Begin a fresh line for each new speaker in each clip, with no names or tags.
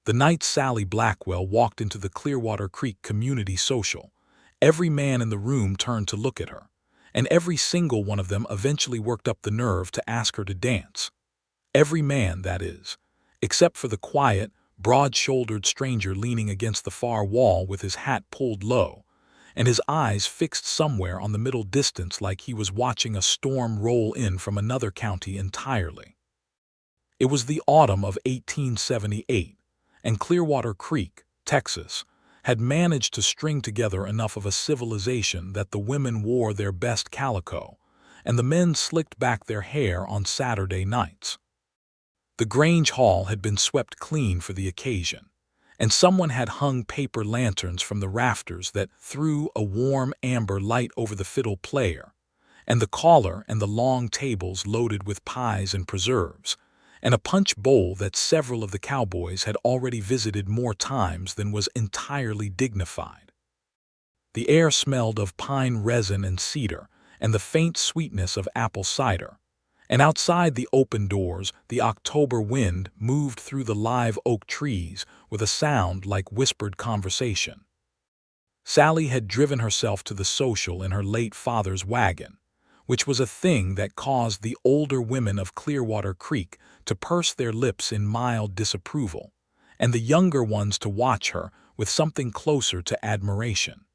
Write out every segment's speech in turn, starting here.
The night Sallie Blackwell walked into the Clearwater Creek Community Social, every man in the room turned to look at her, and every single one of them eventually worked up the nerve to ask her to dance. Every man, that is, except for the quiet, broad-shouldered stranger leaning against the far wall with his hat pulled low, and his eyes fixed somewhere on the middle distance like he was watching a storm roll in from another county entirely. It was the autumn of 1878, and Clearwater Creek, Texas, had managed to string together enough of a civilization that the women wore their best calico, and the men slicked back their hair on Saturday nights. The Grange Hall had been swept clean for the occasion, and someone had hung paper lanterns from the rafters that threw a warm amber light over the fiddle player, and the caller and the long tables loaded with pies and preserves, and a punch bowl that several of the cowboys had already visited more times than was entirely dignified. The air smelled of pine resin and cedar, and the faint sweetness of apple cider, and outside the open doors the October wind moved through the live oak trees with a sound like whispered conversation. Sallie had driven herself to the social in her late father's wagon, which was a thing that caused the older women of Clearwater Creek to purse their lips in mild disapproval, and the younger ones to watch her with something closer to admiration.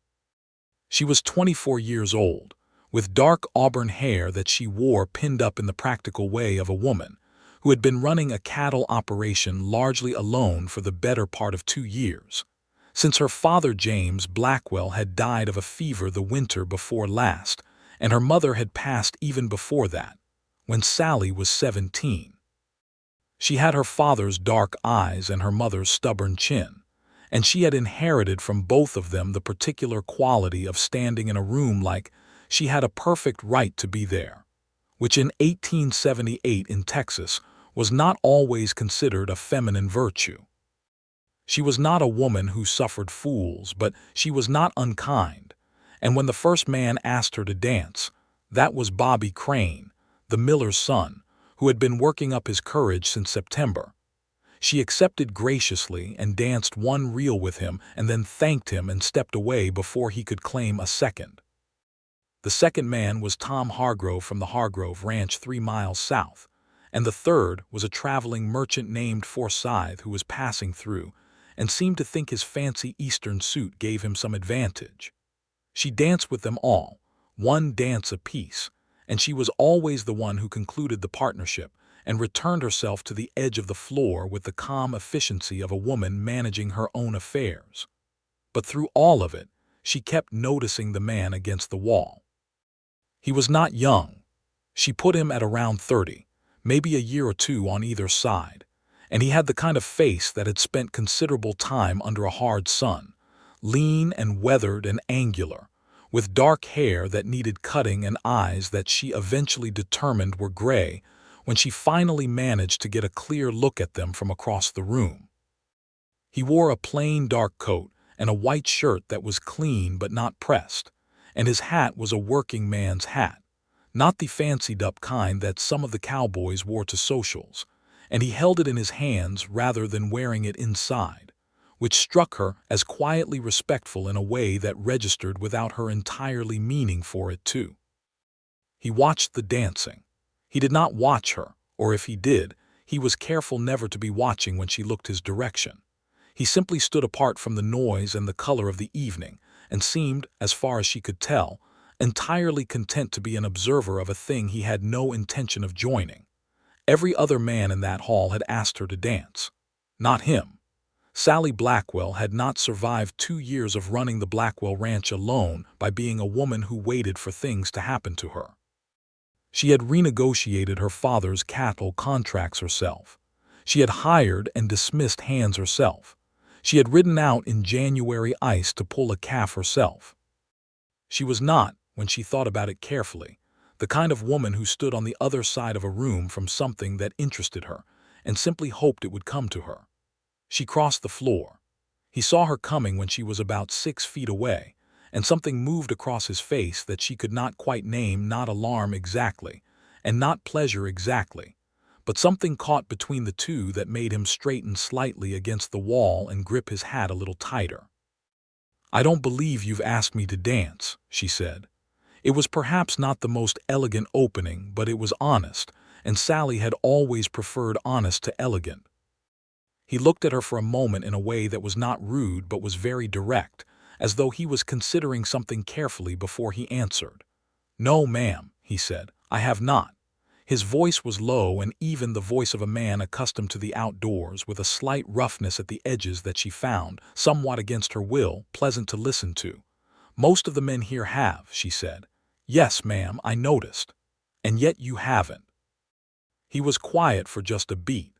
She was 24 years old, with dark auburn hair that she wore pinned up in the practical way of a woman who had been running a cattle operation largely alone for the better part of 2 years, since her father James Blackwell had died of a fever the winter before last, and her mother had passed even before that, when Sallie was 17. She had her father's dark eyes and her mother's stubborn chin, and she had inherited from both of them the particular quality of standing in a room like she had a perfect right to be there, which in 1878 in Texas was not always considered a feminine virtue. She was not a woman who suffered fools, but she was not unkind, and when the first man asked her to dance, that was Bobby Crane, the miller's son, who had been working up his courage since September. She accepted graciously and danced one reel with him and then thanked him and stepped away before he could claim a second. The second man was Tom Hargrove from the Hargrove Ranch 3 miles south, and the third was a traveling merchant named Forsyth who was passing through and seemed to think his fancy Eastern suit gave him some advantage. She danced with them all, one dance apiece, and she was always the one who concluded the partnership and returned herself to the edge of the floor with the calm efficiency of a woman managing her own affairs. But through all of it, she kept noticing the man against the wall. He was not young. She put him at around 30, maybe a year or two on either side, and he had the kind of face that had spent considerable time under a hard sun, lean and weathered and angular, with dark hair that needed cutting and eyes that she eventually determined were gray when she finally managed to get a clear look at them from across the room. He wore a plain dark coat and a white shirt that was clean but not pressed, and his hat was a working man's hat, not the fancied-up kind that some of the cowboys wore to socials, and he held it in his hands rather than wearing it inside, which struck her as quietly respectful in a way that registered without her entirely meaning for it to. He watched the dancing. He did not watch her, or if he did, he was careful never to be watching when she looked his direction. He simply stood apart from the noise and the color of the evening, and seemed, as far as she could tell, entirely content to be an observer of a thing he had no intention of joining. Every other man in that hall had asked her to dance. Not him. Sallie Blackwell had not survived 2 years of running the Blackwell Ranch alone by being a woman who waited for things to happen to her. She had renegotiated her father's cattle contracts herself. She had hired and dismissed hands herself. She had ridden out in January ice to pull a calf herself. She was not, when she thought about it carefully, the kind of woman who stood on the other side of a room from something that interested her and simply hoped it would come to her. She crossed the floor. He saw her coming when she was about 6 feet away, and something moved across his face that she could not quite name, not alarm exactly, and not pleasure exactly, but something caught between the two that made him straighten slightly against the wall and grip his hat a little tighter. "I don't believe you've asked me to dance," she said. It was perhaps not the most elegant opening, but it was honest, and Sallie had always preferred honest to elegant. He looked at her for a moment in a way that was not rude but was very direct, as though he was considering something carefully before he answered. "No, ma'am," he said, "I have not." His voice was low and even the voice of a man accustomed to the outdoors, with a slight roughness at the edges that she found, somewhat against her will, pleasant to listen to. "Most of the men here have," she said. "Yes, ma'am, I noticed. And yet you haven't." He was quiet for just a beat,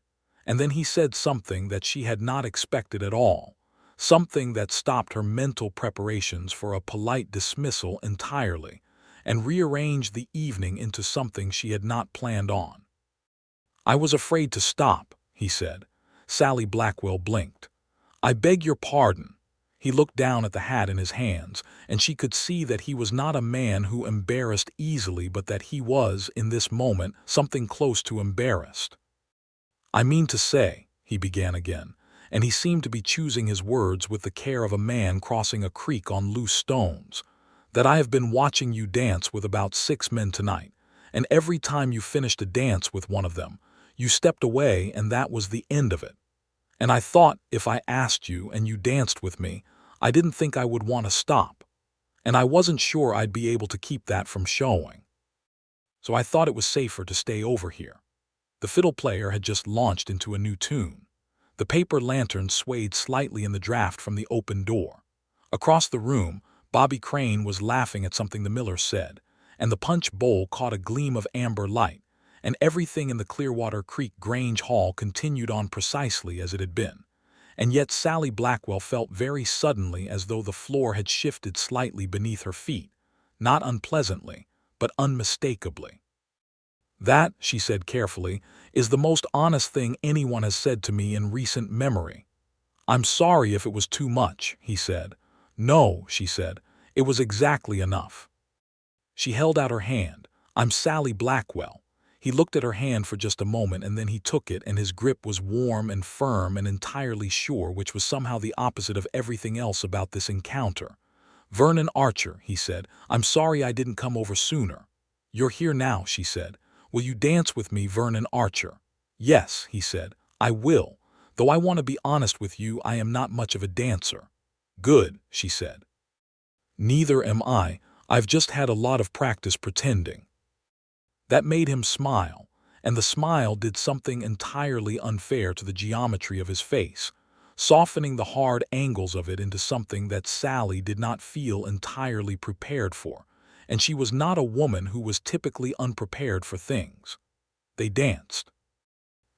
and then he said something that she had not expected at all, something that stopped her mental preparations for a polite dismissal entirely, and rearranged the evening into something she had not planned on. "I was afraid to stop," he said. Sallie Blackwell blinked. "I beg your pardon." He looked down at the hat in his hands, and she could see that he was not a man who embarrassed easily, but that he was, in this moment, something close to embarrassed. "I mean to say," he began again, and he seemed to be choosing his words with the care of a man crossing a creek on loose stones, "that I have been watching you dance with about 6 men tonight, and every time you finished a dance with one of them, you stepped away and that was the end of it. And I thought if I asked you and you danced with me, I didn't think I would want to stop. And I wasn't sure I'd be able to keep that from showing. So I thought it was safer to stay over here." The fiddle player had just launched into a new tune. The paper lantern swayed slightly in the draft from the open door. Across the room, Bobby Crane was laughing at something the miller said, and the punch bowl caught a gleam of amber light, and everything in the Clearwater Creek Grange Hall continued on precisely as it had been. And yet Sallie Blackwell felt very suddenly as though the floor had shifted slightly beneath her feet, not unpleasantly, but unmistakably. "That," she said carefully, "is the most honest thing anyone has said to me in recent memory." "I'm sorry if it was too much," he said. "No," she said, "it was exactly enough." She held out her hand. "I'm Sallie Blackwell." He looked at her hand for just a moment and then he took it, and his grip was warm and firm and entirely sure, which was somehow the opposite of everything else about this encounter. "Vernon Archer," he said, "I'm sorry I didn't come over sooner." "You're here now," she said. "Will you dance with me, Vernon Archer?" "Yes," he said, "I will. Though I want to be honest with you, I am not much of a dancer." "Good," she said. "Neither am I. I've just had a lot of practice pretending." That made him smile, and the smile did something entirely unfair to the geometry of his face, softening the hard angles of it into something that Sallie did not feel entirely prepared for, and she was not a woman who was typically unprepared for things. They danced.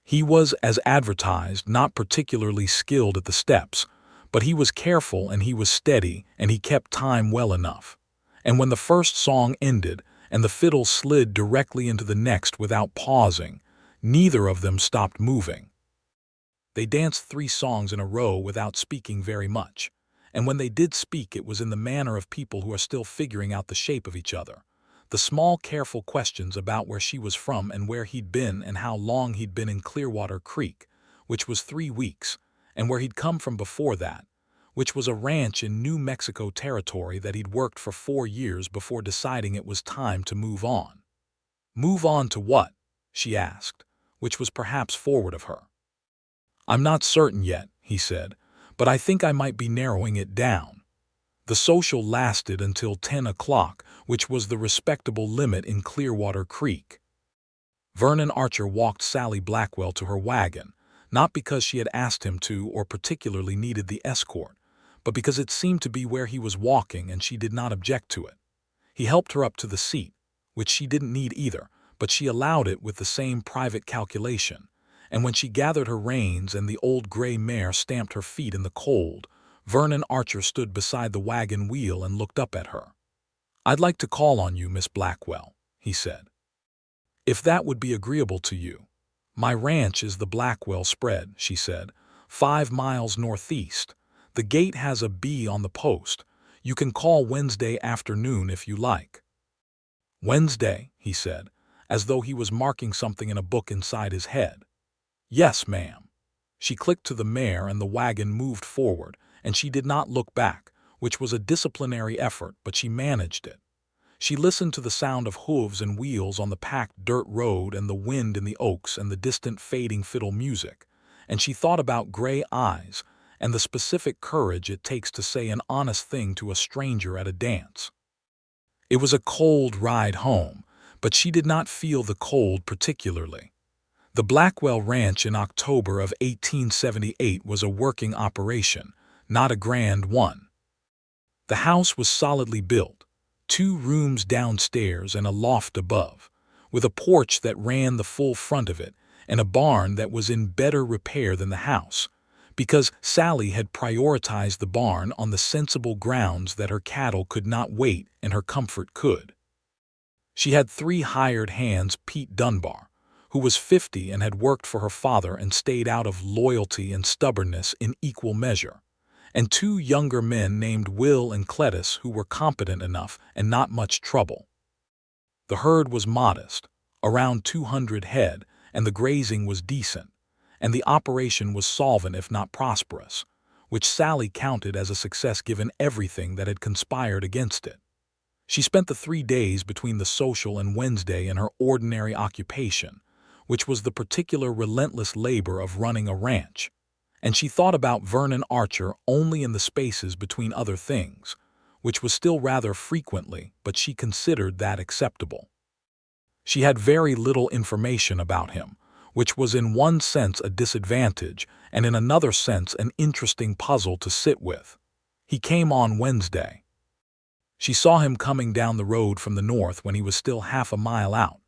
He was, as advertised, not particularly skilled at the steps, but he was careful and he was steady and he kept time well enough. And when the first song ended and the fiddle slid directly into the next without pausing, neither of them stopped moving. They danced 3 songs in a row without speaking very much, and when they did speak it was in the manner of people who are still figuring out the shape of each other. The small, careful questions about where she was from and where he'd been and how long he'd been in Clearwater Creek, which was 3 weeks, and where he'd come from before that, which was a ranch in New Mexico territory that he'd worked for 4 years before deciding it was time to move on. "Move on to what?" she asked, which was perhaps forward of her. "I'm not certain yet," he said, "but I think I might be narrowing it down." The social lasted until 10 o'clock, which was the respectable limit in Clearwater Creek. Vernon Archer walked Sallie Blackwell to her wagon, not because she had asked him to or particularly needed the escort, but because it seemed to be where he was walking and she did not object to it. He helped her up to the seat, which she didn't need either, but she allowed it with the same private calculation, and when she gathered her reins and the old gray mare stamped her feet in the cold, Vernon Archer stood beside the wagon wheel and looked up at her. "I'd like to call on you, Miss Blackwell," he said. "If that would be agreeable to you." "My ranch is the Blackwell spread," she said, 5 miles northeast. The gate has a B on the post. You can call Wednesday afternoon if you like." "Wednesday," he said. as though he was marking something in a book inside his head. "Yes, ma'am." She clicked to the mare and the wagon moved forward, and she did not look back, which was a disciplinary effort, but she managed it. She listened to the sound of hooves and wheels on the packed dirt road and the wind in the oaks and the distant fading fiddle music, and she thought about gray eyes and the specific courage it takes to say an honest thing to a stranger at a dance. It was a cold ride home, but she did not feel the cold particularly. The Blackwell Ranch in October of 1878 was a working operation, not a grand one. The house was solidly built, 2 rooms downstairs and a loft above, with a porch that ran the full front of it and a barn that was in better repair than the house, because Sallie had prioritized the barn on the sensible grounds that her cattle could not wait and her comfort could. She had 3 hired hands: Pete Dunbar, who was 50 and had worked for her father and stayed out of loyalty and stubbornness in equal measure, and 2 younger men named Will and Cletus who were competent enough and not much trouble. The herd was modest, around 200 head, and the grazing was decent, and the operation was solvent if not prosperous, which Sallie counted as a success given everything that had conspired against it. She spent the 3 days between the social and Wednesday in her ordinary occupation, which was the particular relentless labor of running a ranch, and she thought about Vernon Archer only in the spaces between other things, which was still rather frequently, but she considered that acceptable. She had very little information about him, which was in one sense a disadvantage and in another sense an interesting puzzle to sit with. He came on Wednesday. She saw him coming down the road from the north when he was still half a mile out,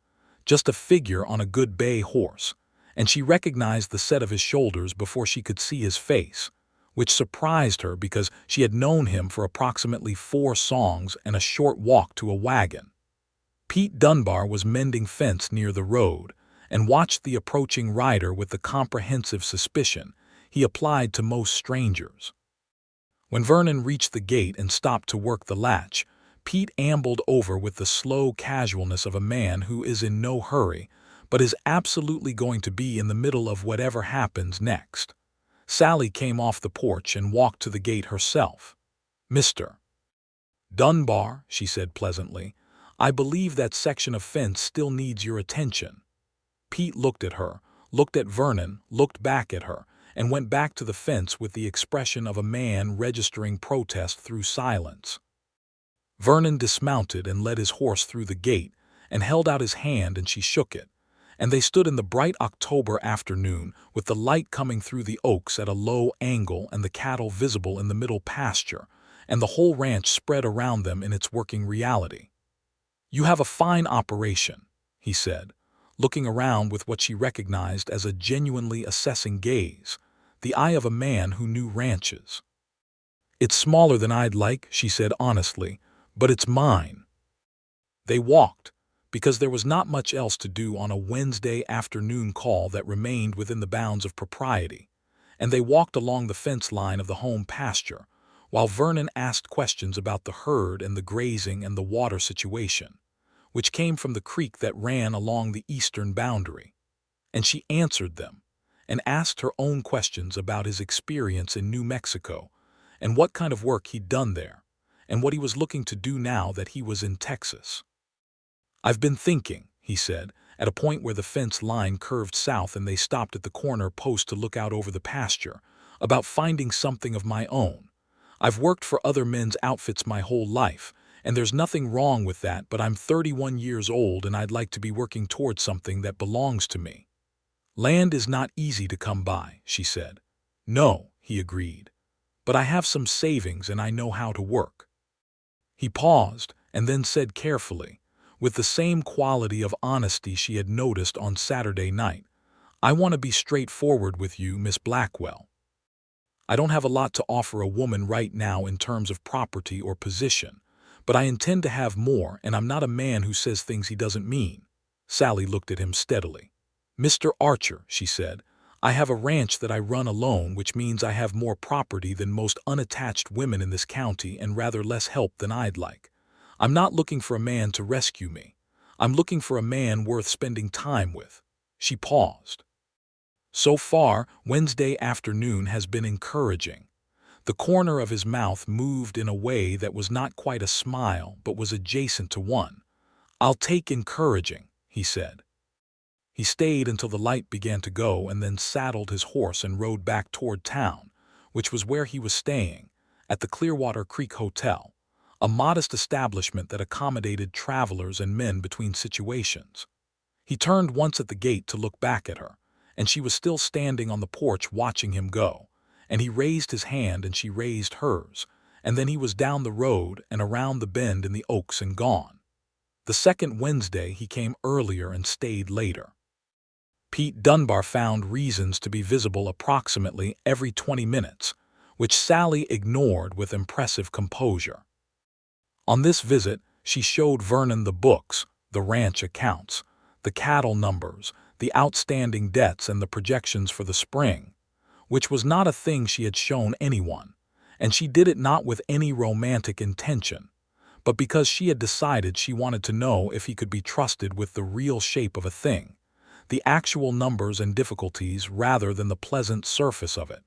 just a figure on a good bay horse, and she recognized the set of his shoulders before she could see his face, which surprised her because she had known him for approximately 4 songs and a short walk to a wagon. Pete Dunbar was mending fence near the road and watched the approaching rider with the comprehensive suspicion he applied to most strangers. When Vernon reached the gate and stopped to work the latch, Pete ambled over with the slow casualness of a man who is in no hurry, but is absolutely going to be in the middle of whatever happens next. Sallie came off the porch and walked to the gate herself. "Mr. Dunbar," she said pleasantly, "I believe that section of fence still needs your attention." Pete looked at her, looked at Vernon, looked back at her, and went back to the fence with the expression of a man registering protest through silence. Vernon dismounted and led his horse through the gate and held out his hand, and she shook it, and they stood in the bright October afternoon with the light coming through the oaks at a low angle and the cattle visible in the middle pasture, and the whole ranch spread around them in its working reality. "You have a fine operation," he said, looking around with what she recognized as a genuinely assessing gaze, the eye of a man who knew ranches. "It's smaller than I'd like," she said honestly, "but it's mine." They walked, because there was not much else to do on a Wednesday afternoon call that remained within the bounds of propriety, and they walked along the fence line of the home pasture, while Vernon asked questions about the herd and the grazing and the water situation, which came from the creek that ran along the eastern boundary, and she answered them, and asked her own questions about his experience in New Mexico, and what kind of work he'd done there, and what he was looking to do now that he was in Texas. "I've been thinking," he said, at a point where the fence line curved south and they stopped at the corner post to look out over the pasture, "about finding something of my own. I've worked for other men's outfits my whole life, and there's nothing wrong with that, but I'm 31 years old and I'd like to be working towards something that belongs to me." "Land is not easy to come by," she said. "No," he agreed, "but I have some savings and I know how to work." He paused and then said carefully, with the same quality of honesty she had noticed on Saturday night, "I want to be straightforward with you, Miss Blackwell. I don't have a lot to offer a woman right now in terms of property or position, but I intend to have more, and I'm not a man who says things he doesn't mean." Sallie looked at him steadily. "Mr. Archer," she said, "I have a ranch that I run alone, which means I have more property than most unattached women in this county and rather less help than I'd like. I'm not looking for a man to rescue me. I'm looking for a man worth spending time with." She paused. So far, Wednesday afternoon has been encouraging. The corner of his mouth moved in a way that was not quite a smile but was adjacent to one. "I'll take encouraging," he said. He stayed until the light began to go and then saddled his horse and rode back toward town, which was where he was staying, at the Clearwater Creek Hotel, a modest establishment that accommodated travelers and men between situations. He turned once at the gate to look back at her, and she was still standing on the porch watching him go, and he raised his hand and she raised hers, and then he was down the road and around the bend in the oaks and gone. The second Wednesday he came earlier and stayed later. Pete Dunbar found reasons to be visible approximately every 20 minutes, which Sallie ignored with impressive composure. On this visit, she showed Vernon the books, the ranch accounts, the cattle numbers, the outstanding debts and the projections for the spring, which was not a thing she had shown anyone, and she did it not with any romantic intention, but because she had decided she wanted to know if he could be trusted with the real shape of a thing, the actual numbers and difficulties rather than the pleasant surface of it.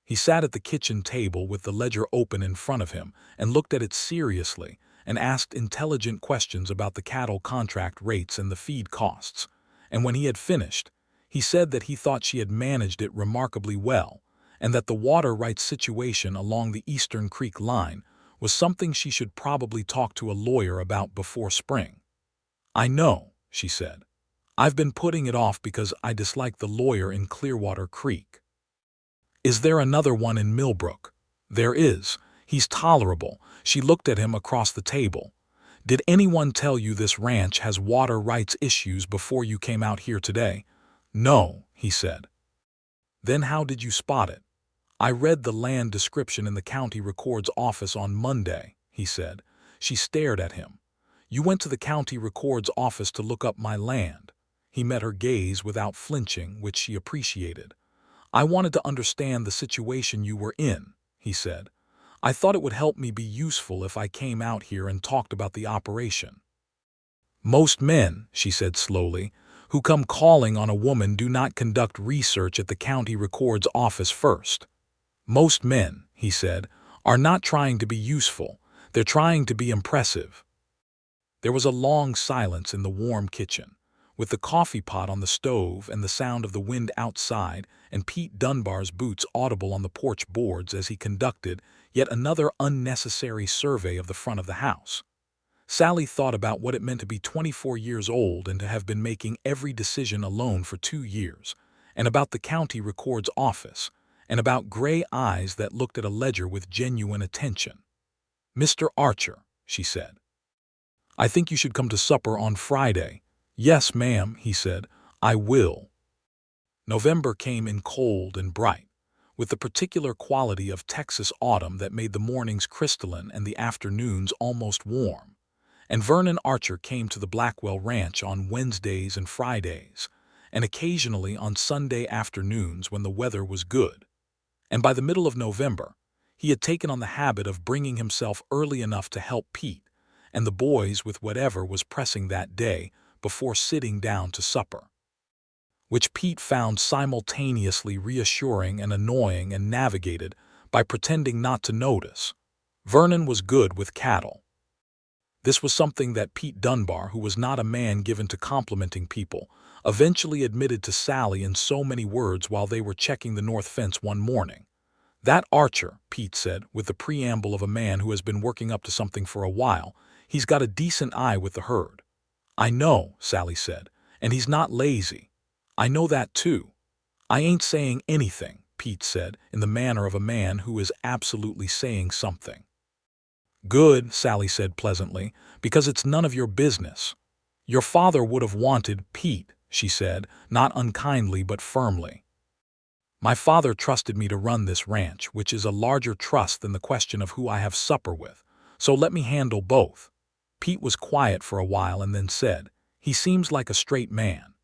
He sat at the kitchen table with the ledger open in front of him and looked at it seriously and asked intelligent questions about the cattle contract rates and the feed costs, and when he had finished, he said that he thought she had managed it remarkably well and that the water rights situation along the Eastern Creek line was something she should probably talk to a lawyer about before spring. "I know," she said. "I've been putting it off because I dislike the lawyer in Clearwater Creek." "Is there another one in Millbrook?" "There is. He's tolerable." She looked at him across the table. "Did anyone tell you this ranch has water rights issues before you came out here today?" "No," he said. "Then how did you spot it?" "I read the land description in the county record's office on Monday," he said. She stared at him. "You went to the county record's office to look up my land." He met her gaze without flinching, which she appreciated. "I wanted to understand the situation you were in," he said. "I thought it would help me be useful if I came out here and talked about the operation." "Most men," she said slowly, "who come calling on a woman do not conduct research at the county record's office first. Most men," he said, "are not trying to be useful. They're trying to be impressive." There was a long silence in the warm kitchen, with the coffee pot on the stove and the sound of the wind outside and Pete Dunbar's boots audible on the porch boards as he conducted yet another unnecessary survey of the front of the house. Sallie thought about what it meant to be 24 years old and to have been making every decision alone for 2 years, and about the county record's office, and about gray eyes that looked at a ledger with genuine attention. "Mr. Archer," she said, "I think you should come to supper on Friday." "Yes, ma'am," he said, "I will." November came in cold and bright, with the particular quality of Texas autumn that made the mornings crystalline and the afternoons almost warm, and Vernon Archer came to the Blackwell Ranch on Wednesdays and Fridays, and occasionally on Sunday afternoons when the weather was good. And by the middle of November, he had taken on the habit of bringing himself early enough to help Pete and the boys with whatever was pressing that day before sitting down to supper, which Pete found simultaneously reassuring and annoying and navigated by pretending not to notice. Vernon was good with cattle. This was something that Pete Dunbar, who was not a man given to complimenting people, eventually admitted to Sallie in so many words while they were checking the north fence one morning. "That Archer," Pete said, with the preamble of a man who has been working up to something for a while, "he's got a decent eye with the herd." "I know," Sallie said, "and he's not lazy." "I know that too." "I ain't saying anything," Pete said, in the manner of a man who is absolutely saying something. "Good," Sallie said pleasantly, "because it's none of your business." "Your father would have wanted Pete," she said, not unkindly but firmly. "My father trusted me to run this ranch, which is a larger trust than the question of who I have supper with, so let me handle both." Pete was quiet for a while and then said, "He seems like a straight man."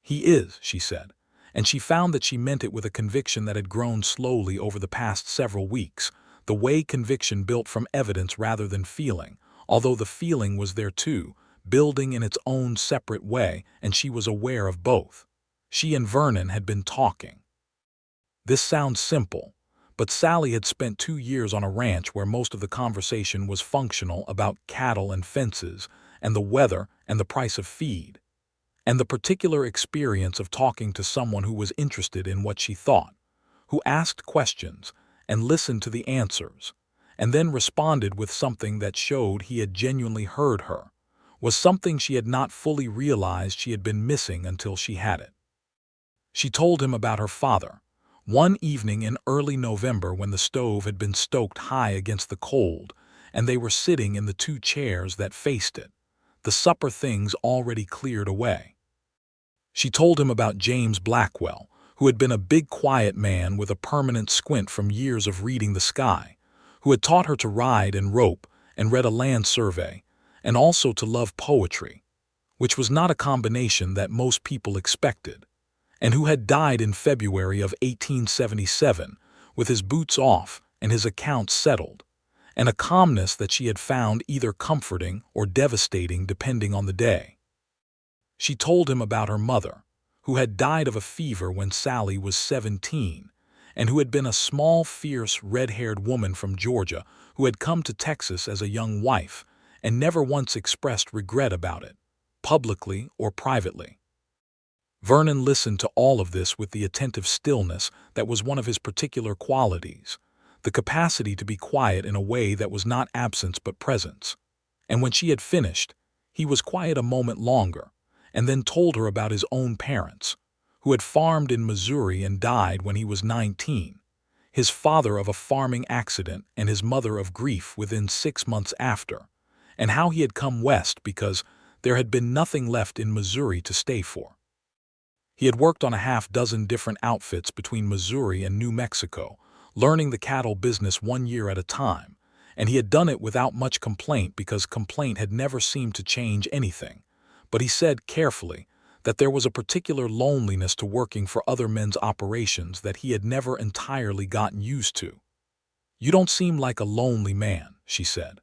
"He is," she said, and she found that she meant it with a conviction that had grown slowly over the past several weeks, the way conviction built from evidence rather than feeling, although the feeling was there too, building in its own separate way, and she was aware of both. She and Vernon had been talking. This sounds simple, but Sallie had spent 2 years on a ranch where most of the conversation was functional about cattle and fences, and the weather and the price of feed, and the particular experience of talking to someone who was interested in what she thought, who asked questions and listened to the answers, and then responded with something that showed he had genuinely heard her, was something she had not fully realized she had been missing until she had it. She told him about her father. One evening in early November, when the stove had been stoked high against the cold, and they were sitting in the 2 chairs that faced it, the supper things already cleared away. She told him about James Blackwell, who had been a big quiet man with a permanent squint from years of reading the sky, who had taught her to ride and rope and read a land survey, and also to love poetry, which was not a combination that most people expected, and who had died in February of 1877 with his boots off and his accounts settled, and a calmness that she had found either comforting or devastating depending on the day. She told him about her mother, who had died of a fever when Sallie was 17, and who had been a small, fierce, red-haired woman from Georgia who had come to Texas as a young wife and never once expressed regret about it, publicly or privately. Vernon listened to all of this with the attentive stillness that was one of his particular qualities, the capacity to be quiet in a way that was not absence but presence. And when she had finished, he was quiet a moment longer, and then told her about his own parents, who had farmed in Missouri and died when he was 19, his father of a farming accident and his mother of grief within 6 months after, and how he had come west because there had been nothing left in Missouri to stay for. He had worked on a half-dozen different outfits between Missouri and New Mexico, learning the cattle business 1 year at a time, and he had done it without much complaint because complaint had never seemed to change anything. But he said carefully that there was a particular loneliness to working for other men's operations that he had never entirely gotten used to. "You don't seem like a lonely man," she said.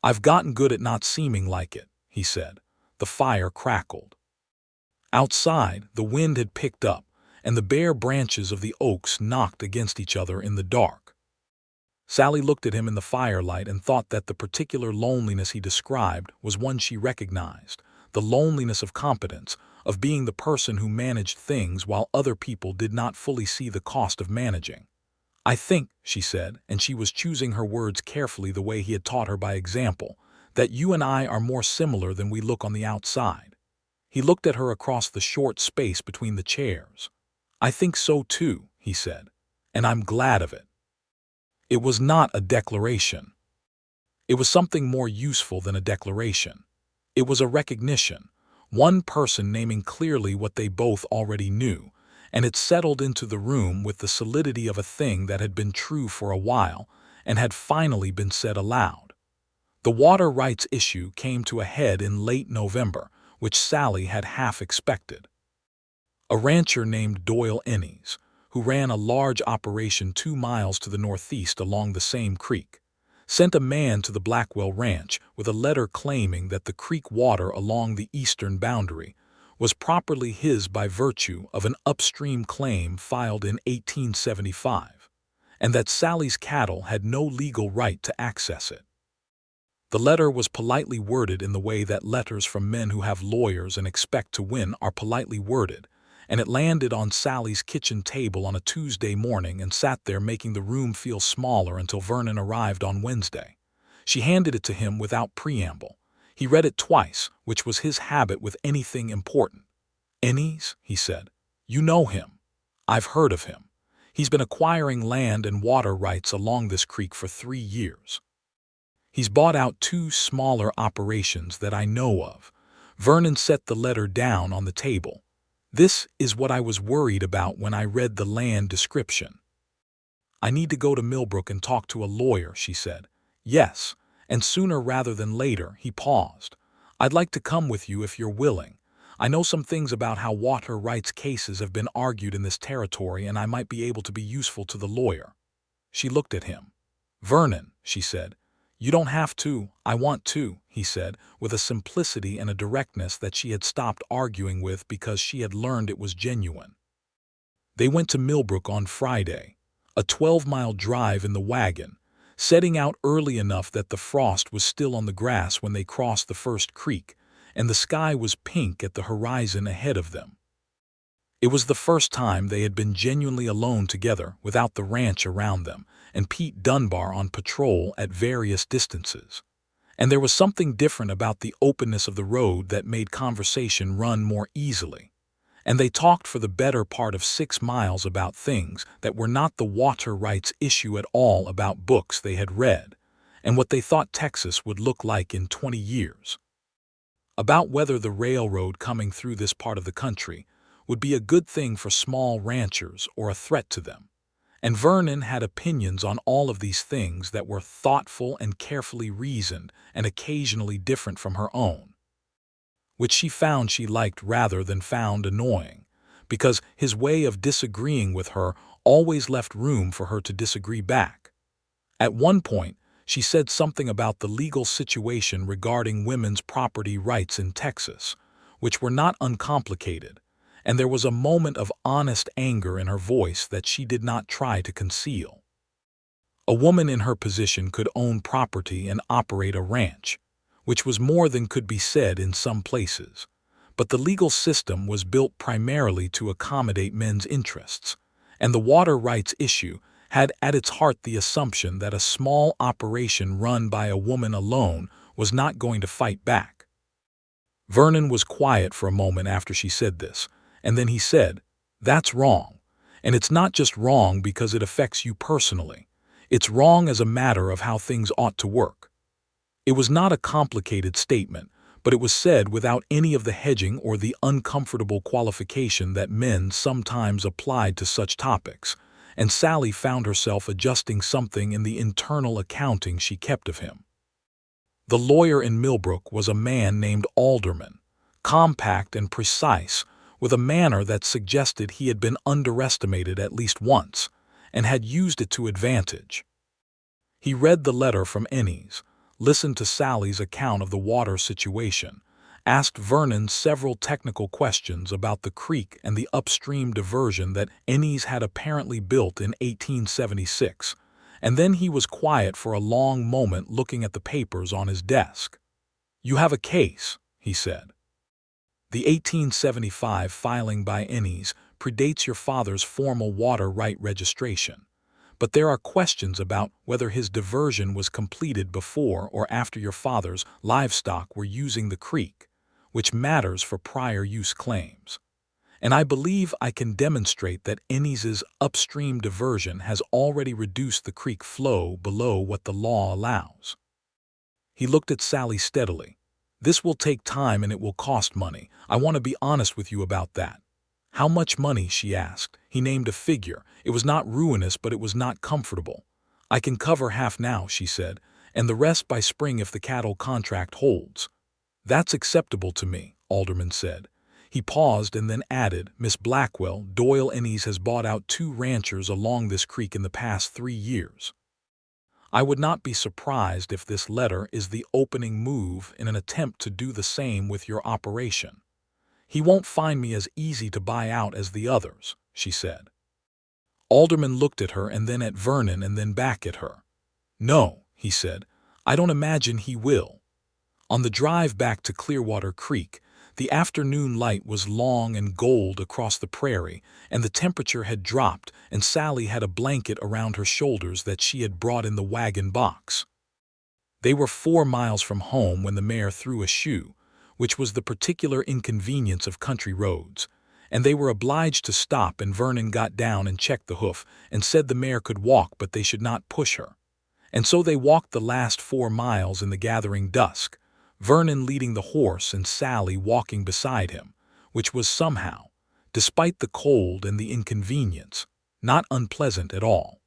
"I've gotten good at not seeming like it," he said. The fire crackled. Outside, the wind had picked up, and the bare branches of the oaks knocked against each other in the dark. Sallie looked at him in the firelight and thought that the particular loneliness he described was one she recognized, the loneliness of competence, of being the person who managed things while other people did not fully see the cost of managing. "I think," she said, and she was choosing her words carefully the way he had taught her by example, "that you and I are more similar than we look on the outside." He looked at her across the short space between the chairs. "I think so too," he said, "and I'm glad of it." It was not a declaration. It was something more useful than a declaration. It was a recognition, one person naming clearly what they both already knew, and it settled into the room with the solidity of a thing that had been true for a while and had finally been said aloud. The water rights issue came to a head in late November, which Sallie had half expected. A rancher named Doyle Ennis, who ran a large operation 2 miles to the northeast along the same creek, sent a man to the Blackwell Ranch with a letter claiming that the creek water along the eastern boundary was properly his by virtue of an upstream claim filed in 1875, and that Sallie's cattle had no legal right to access it. The letter was politely worded in the way that letters from men who have lawyers and expect to win are politely worded, and it landed on Sallie's kitchen table on a Tuesday morning and sat there making the room feel smaller until Vernon arrived on Wednesday. She handed it to him without preamble. He read it twice, which was his habit with anything important. "Ennis," he said, "you know him. I've heard of him. He's been acquiring land and water rights along this creek for 3 years. He's bought out 2 smaller operations that I know of." Vernon set the letter down on the table. "This is what I was worried about when I read the land description." "I need to go to Millbrook and talk to a lawyer," she said. "Yes, and sooner rather than later." He paused. "I'd like to come with you if you're willing. I know some things about how water rights cases have been argued in this territory, and I might be able to be useful to the lawyer." She looked at him. "Vernon," she said, "You don't have to, I want to," he said, with a simplicity and a directness that she had stopped arguing with because she had learned it was genuine. They went to Millbrook on Friday, a 12-mile drive in the wagon, setting out early enough that the frost was still on the grass when they crossed the first creek, and the sky was pink at the horizon ahead of them. It was the first time they had been genuinely alone together without the ranch around them and Pete Dunbar on patrol at various distances. And there was something different about the openness of the road that made conversation run more easily. And they talked for the better part of 6 miles about things that were not the water rights issue at all, about books they had read, and what they thought Texas would look like in 20 years. About whether the railroad coming through this part of the country would be a good thing for small ranchers or a threat to them. And Vernon had opinions on all of these things that were thoughtful and carefully reasoned and occasionally different from her own, which she liked rather than found annoying, because his way of disagreeing with her always left room for her to disagree back. At one point, she said something about the legal situation regarding women's property rights in Texas, which were not uncomplicated, and there was a moment of honest anger in her voice that she did not try to conceal. A woman in her position could own property and operate a ranch, which was more than could be said in some places, but the legal system was built primarily to accommodate men's interests, and the water rights issue had at its heart the assumption that a small operation run by a woman alone was not going to fight back. Vernon was quiet for a moment after she said this, and then he said, "That's wrong. And it's not just wrong because it affects you personally. It's wrong as a matter of how things ought to work." It was not a complicated statement, but it was said without any of the hedging or the uncomfortable qualification that men sometimes applied to such topics, and Sallie found herself adjusting something in the internal accounting she kept of him. The lawyer in Millbrook was a man named Alderman, compact and precise, with a manner that suggested he had been underestimated at least once, and had used it to advantage. He read the letter from Ennis, listened to Sallie's account of the water situation, asked Vernon several technical questions about the creek and the upstream diversion that Ennis had apparently built in 1876, and then he was quiet for a long moment looking at the papers on his desk. "You have a case," he said. "The 1875 filing by Ennis predates your father's formal water right registration, but there are questions about whether his diversion was completed before or after your father's livestock were using the creek, which matters for prior use claims. And I believe I can demonstrate that Ennis's upstream diversion has already reduced the creek flow below what the law allows." He looked at Sallie steadily. "This will take time and it will cost money. I want to be honest with you about that." "How much money?" she asked. He named a figure. It was not ruinous, but it was not comfortable. "I can cover half now," she said, "and the rest by spring if the cattle contract holds." "That's acceptable to me," Alderman said. He paused and then added, "Miss Blackwell, Doyle Ennis has bought out 2 ranchers along this creek in the past 3 years. I would not be surprised if this letter is the opening move in an attempt to do the same with your operation. He won't find me as easy to buy out as the others," she said. Alderman looked at her and then at Vernon and then back at her. "No," he said, "I don't imagine he will." On the drive back to Clearwater Creek, the afternoon light was long and gold across the prairie, and the temperature had dropped, and Sallie had a blanket around her shoulders that she had brought in the wagon box. They were 4 miles from home when the mare threw a shoe, which was the particular inconvenience of country roads, and they were obliged to stop, and Vernon got down and checked the hoof and said the mare could walk but they should not push her. And so they walked the last 4 miles in the gathering dusk, Vernon leading the horse and Sallie walking beside him, which was somehow, despite the cold and the inconvenience, not unpleasant at all.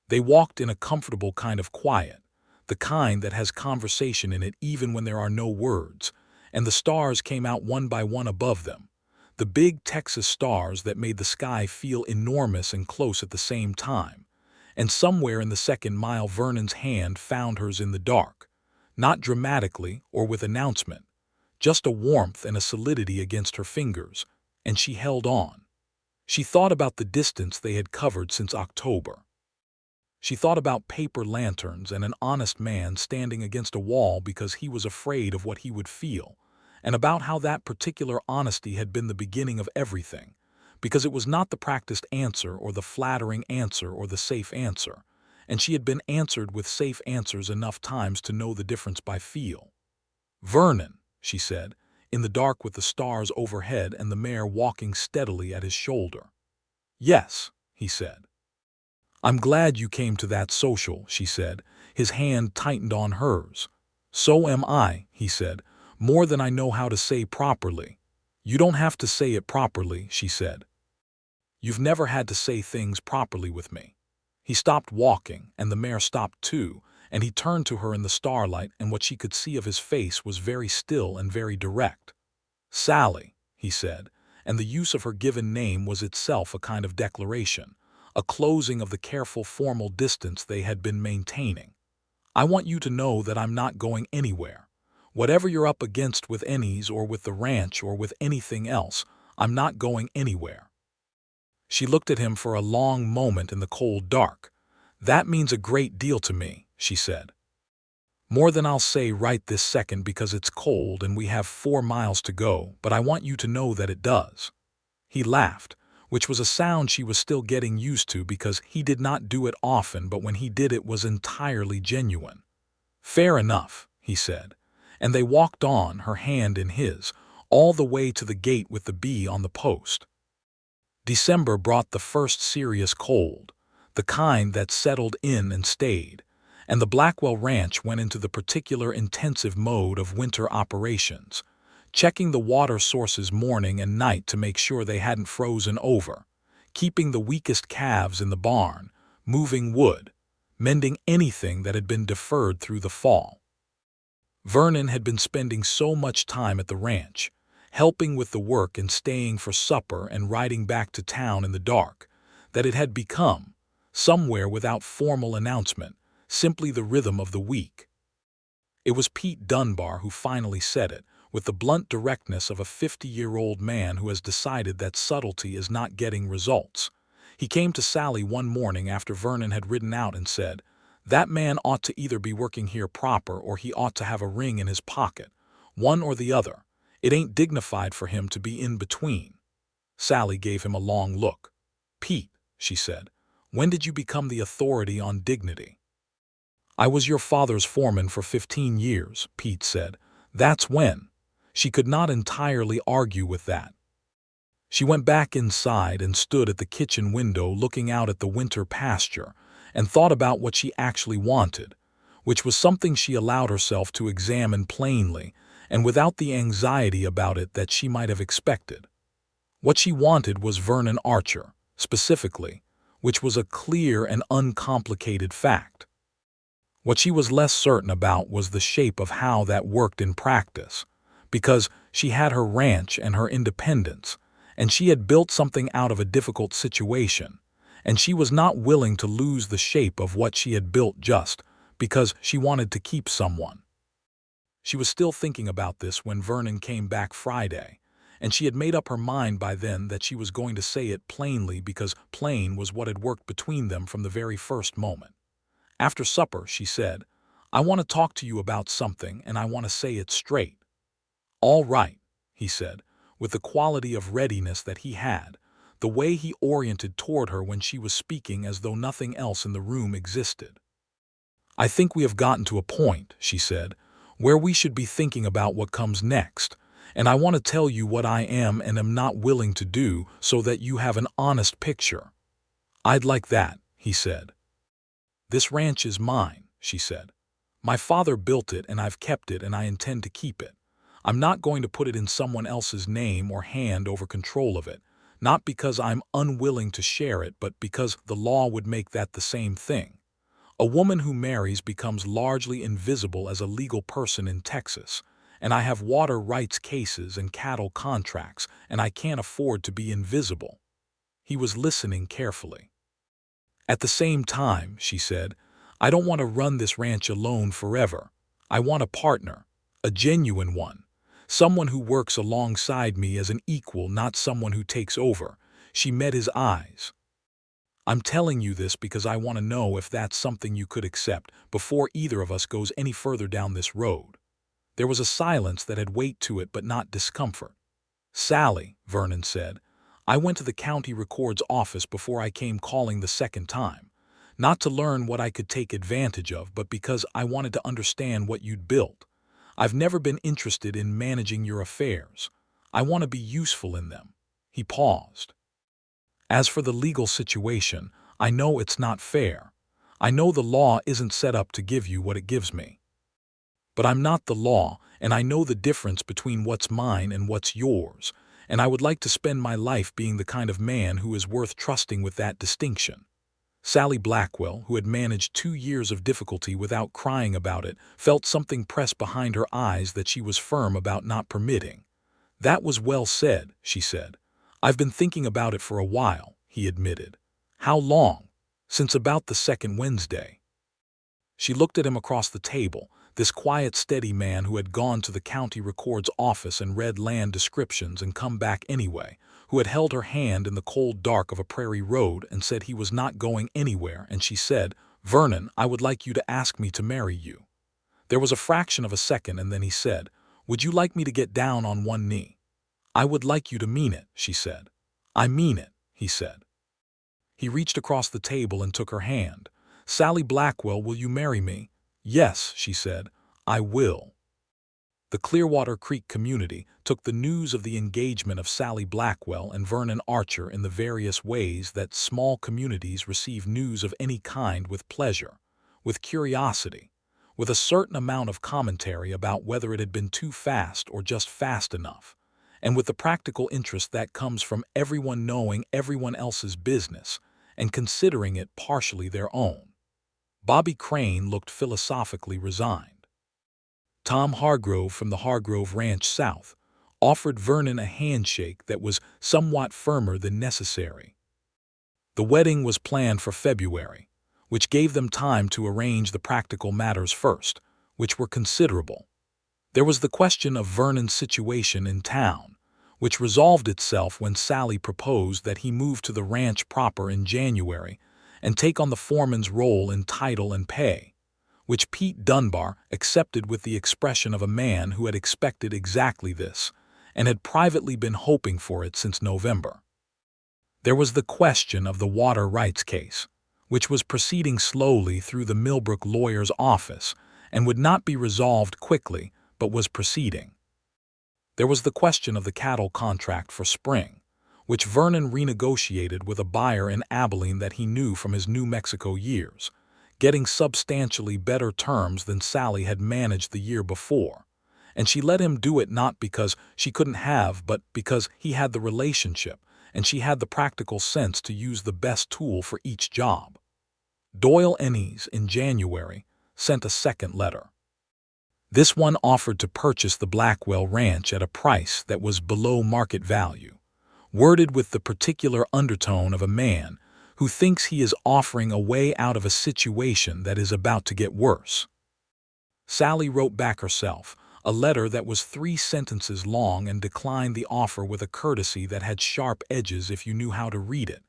They walked in a comfortable kind of quiet, the kind that has conversation in it even when there are no words, and the stars came out one by one above them, the big Texas stars that made the sky feel enormous and close at the same time, And somewhere in the second mile Vernon's hand found hers in the dark, not dramatically or with announcement, just a warmth and a solidity against her fingers, and she held on. She thought about the distance they had covered since October. She thought about paper lanterns and an honest man standing against a wall because he was afraid of what he would feel, and about how that particular honesty had been the beginning of everything, because it was not the practiced answer or the flattering answer or the safe answer, and she had been answered with safe answers enough times to know the difference by feel. "Vernon," she said, in the dark with the stars overhead and the mare walking steadily at his shoulder. "Yes," he said. "I'm glad you came to that social," she said. His hand tightened on hers. "So am I," he said, "more than I know how to say properly." "You don't have to say it properly," she said. "You've never had to say things properly with me." He stopped walking, and the mare stopped too, and he turned to her in the starlight, and what she could see of his face was very still and very direct. "Sallie," he said, and the use of her given name was itself a kind of declaration, a closing of the careful formal distance they had been maintaining. "I want you to know that I'm not going anywhere. Whatever you're up against with Ennis or with the ranch or with anything else, I'm not going anywhere." She looked at him for a long moment in the cold dark. "That means a great deal to me," she said. "More than I'll say right this second because it's cold and we have 4 miles to go, but I want you to know that it does." He laughed, which was a sound she was still getting used to because he did not do it often, but when he did it was entirely genuine. "Fair enough," he said, and they walked on, her hand in his, all the way to the gate with the bee on the post. December brought the first serious cold, the kind that settled in and stayed, and the Blackwell Ranch went into the particular intensive mode of winter operations, checking the water sources morning and night to make sure they hadn't frozen over, keeping the weakest calves in the barn, moving wood, mending anything that had been deferred through the fall. Vernon had been spending so much time at the ranch, helping with the work and staying for supper and riding back to town in the dark, that it had become, somewhere without formal announcement, simply the rhythm of the week. It was Pete Dunbar who finally said it, with the blunt directness of a 50-year-old man who has decided that subtlety is not getting results. He came to Sallie one morning after Vernon had ridden out and said, "That man ought to either be working here proper or he ought to have a ring in his pocket, one or the other. It ain't dignified for him to be in between." Sallie gave him a long look. "Pete," she said, "when did you become the authority on dignity?" "I was your father's foreman for 15 years, Pete said. "That's when." She could not entirely argue with that. She went back inside and stood at the kitchen window looking out at the winter pasture and thought about what she actually wanted, which was something she allowed herself to examine plainly and without the anxiety about it that she might have expected. What she wanted was Vernon Archer, specifically, which was a clear and uncomplicated fact. What she was less certain about was the shape of how that worked in practice, because she had her ranch and her independence, and she had built something out of a difficult situation, and she was not willing to lose the shape of what she had built just because she wanted to keep someone. She was still thinking about this when Vernon came back Friday, and she had made up her mind by then that she was going to say it plainly because plain was what had worked between them from the very first moment. After supper, she said, "I want to talk to you about something, and I want to say it straight." "All right," he said, with the quality of readiness that he had, the way he oriented toward her when she was speaking as though nothing else in the room existed. "I think we have gotten to a point," she said, "where we should be thinking about what comes next, and I want to tell you what I am and am not willing to do so that you have an honest picture." "I'd like that," he said. "This ranch is mine," she said. "My father built it and I've kept it and I intend to keep it. I'm not going to put it in someone else's name or hand over control of it, not because I'm unwilling to share it, but because the law would make that the same thing. A woman who marries becomes largely invisible as a legal person in Texas, and I have water rights cases and cattle contracts, and I can't afford to be invisible." He was listening carefully. At the same time, she said, I don't want to run this ranch alone forever. I want a partner, a genuine one, someone who works alongside me as an equal, not someone who takes over. She met his eyes. I'm telling you this because I want to know if that's something you could accept before either of us goes any further down this road. There was a silence that had weight to it but not discomfort. Sallie, Vernon said, I went to the county records office before I came calling the second time. Not to learn what I could take advantage of, but because I wanted to understand what you'd built. I've never been interested in managing your affairs. I want to be useful in them. He paused. As for the legal situation, I know it's not fair. I know the law isn't set up to give you what it gives me. But I'm not the law, and I know the difference between what's mine and what's yours, and I would like to spend my life being the kind of man who is worth trusting with that distinction. Sallie Blackwell, who had managed 2 years of difficulty without crying about it, felt something press behind her eyes that she was firm about not permitting. That was well said, she said. I've been thinking about it for a while, he admitted. How long? Since about the second Wednesday. She looked at him across the table, this quiet, steady man who had gone to the county records office and read land descriptions and come back anyway, who had held her hand in the cold dark of a prairie road and said he was not going anywhere, and she said, Vernon, I would like you to ask me to marry you. There was a fraction of a second, and then he said, Would you like me to get down on one knee? I would like you to mean it, she said. I mean it, he said. He reached across the table and took her hand. Sallie Blackwell, will you marry me? Yes, she said, I will. The Clearwater Creek community took the news of the engagement of Sallie Blackwell and Vernon Archer in the various ways that small communities receive news of any kind, with pleasure, with curiosity, with a certain amount of commentary about whether it had been too fast or just fast enough, and with the practical interest that comes from everyone knowing everyone else's business and considering it partially their own. Bobby Crane looked philosophically resigned. Tom Hargrove from the Hargrove Ranch South offered Vernon a handshake that was somewhat firmer than necessary. The wedding was planned for February, which gave them time to arrange the practical matters first, which were considerable. There was the question of Vernon's situation in town, which resolved itself when Sallie proposed that he move to the ranch proper in January and take on the foreman's role in title and pay, which Pete Dunbar accepted with the expression of a man who had expected exactly this and had privately been hoping for it since November. There was the question of the water rights case, which was proceeding slowly through the Millbrook lawyer's office and would not be resolved quickly, but was proceeding. There was the question of the cattle contract for spring, which Vernon renegotiated with a buyer in Abilene that he knew from his New Mexico years, getting substantially better terms than Sallie had managed the year before, and she let him do it not because she couldn't have, but because he had the relationship and she had the practical sense to use the best tool for each job. Doyle Ennis, in January, sent a second letter. This one offered to purchase the Blackwell Ranch at a price that was below market value, worded with the particular undertone of a man who thinks he is offering a way out of a situation that is about to get worse. Sallie wrote back herself a letter that was 3 sentences long and declined the offer with a courtesy that had sharp edges if you knew how to read it.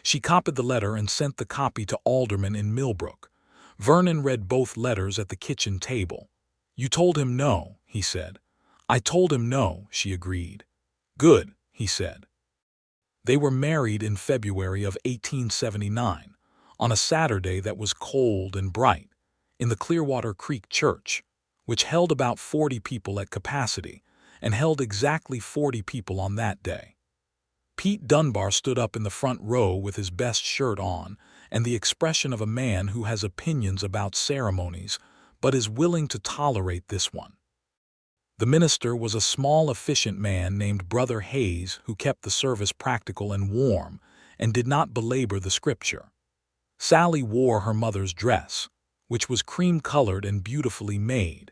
She copied the letter and sent the copy to Alderman in Millbrook. Vernon read both letters at the kitchen table. You told him no, he said. I told him no, she agreed. Good, he said. They were married in February of 1879, on a Saturday that was cold and bright, in the Clearwater Creek Church, which held about 40 people at capacity, and held exactly 40 people on that day. Pete Dunbar stood up in the front row with his best shirt on and the expression of a man who has opinions about ceremonies, but is willing to tolerate this one. The minister was a small, efficient man named Brother Hayes who kept the service practical and warm and did not belabor the scripture. Sallie wore her mother's dress, which was cream-colored and beautifully made,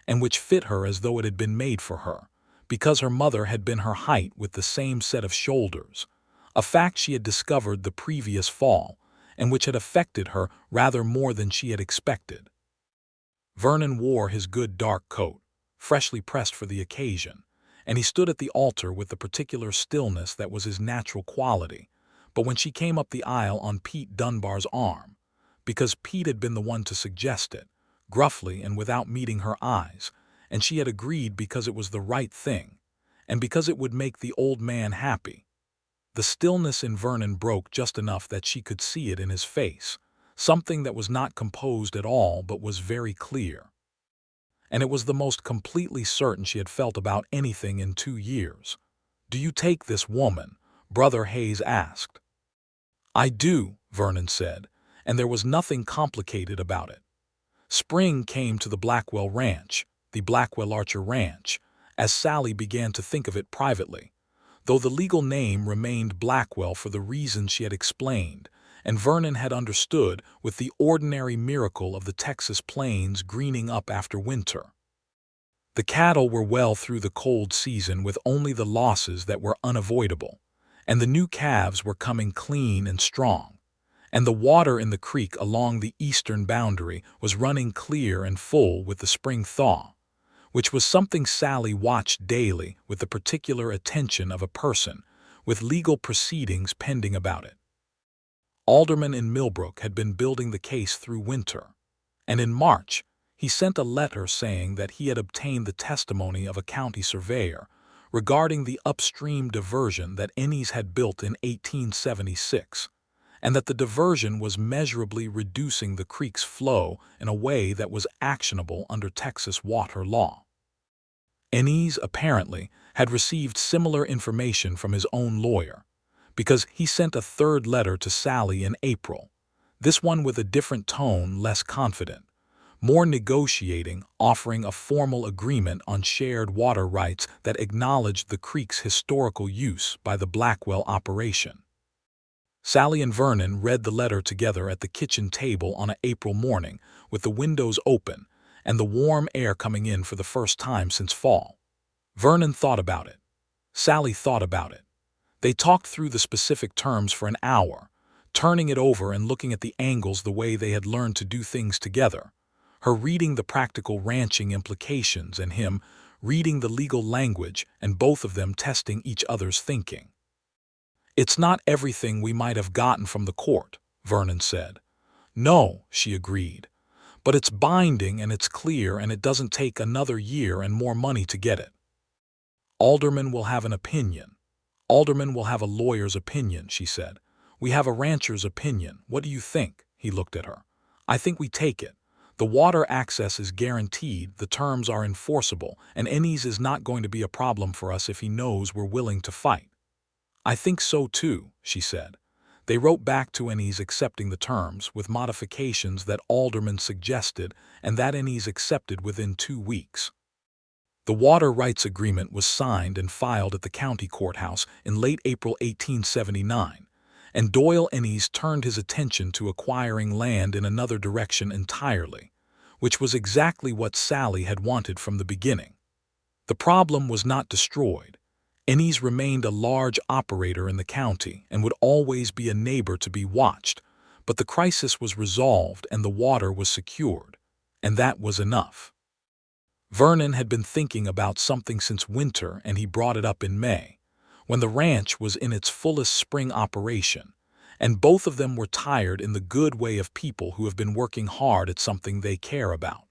and which fit her as though it had been made for her, because her mother had been her height with the same set of shoulders, a fact she had discovered the previous fall, and which had affected her rather more than she had expected. Vernon wore his good dark coat, freshly pressed for the occasion, and he stood at the altar with the particular stillness that was his natural quality. But when she came up the aisle on Pete Dunbar's arm, because Pete had been the one to suggest it, gruffly and without meeting her eyes, and she had agreed because it was the right thing, and because it would make the old man happy, the stillness in Vernon broke just enough that she could see it in his face, something that was not composed at all but was very clear. And it was the most completely certain she had felt about anything in 2 years. "Do you take this woman?" Brother Hayes asked. "I do," Vernon said, and there was nothing complicated about it. Spring came to the Blackwell Ranch, the Blackwell Archer Ranch, as Sallie began to think of it privately, though the legal name remained Blackwell for the reasons she had explained, and Vernon had understood, with the ordinary miracle of the Texas plains greening up after winter. The cattle were well through the cold season with only the losses that were unavoidable, and the new calves were coming clean and strong, and the water in the creek along the eastern boundary was running clear and full with the spring thaw, which was something Sallie watched daily with the particular attention of a person with legal proceedings pending about it. Alderman in Millbrook had been building the case through winter, and in March he sent a letter saying that he had obtained the testimony of a county surveyor regarding the upstream diversion that Ennis had built in 1876, and that the diversion was measurably reducing the creek's flow in a way that was actionable under Texas water law. Ennis, apparently, had received similar information from his own lawyer, because he sent a third letter to Sallie in April, this one with a different tone, less confident, more negotiating, offering a formal agreement on shared water rights that acknowledged the creek's historical use by the Blackwell operation. Sallie and Vernon read the letter together at the kitchen table on an April morning, with the windows open and the warm air coming in for the first time since fall. Vernon thought about it. Sallie thought about it. They talked through the specific terms for an hour, turning it over and looking at the angles the way they had learned to do things together, her reading the practical ranching implications and him reading the legal language, and both of them testing each other's thinking. "It's not everything we might have gotten from the court," Vernon said. "No," she agreed, "but it's binding and it's clear and it doesn't take another year and more money to get it." "Alderman will have an opinion. Alderman will have a lawyer's opinion," she said. "We have a rancher's opinion. What do you think?" He looked at her. "I think we take it. The water access is guaranteed, the terms are enforceable, and Ennis is not going to be a problem for us if he knows we're willing to fight." "I think so too," she said. They wrote back to Ennis accepting the terms, with modifications that Alderman suggested and that Ennis accepted within 2 weeks. The water rights agreement was signed and filed at the county courthouse in late April 1879, and Doyle Ennis turned his attention to acquiring land in another direction entirely, which was exactly what Sallie had wanted from the beginning. The problem was not destroyed. Ennis remained a large operator in the county and would always be a neighbor to be watched, but the crisis was resolved and the water was secured, and that was enough. Vernon had been thinking about something since winter, and he brought it up in May, when the ranch was in its fullest spring operation, and both of them were tired in the good way of people who have been working hard at something they care about.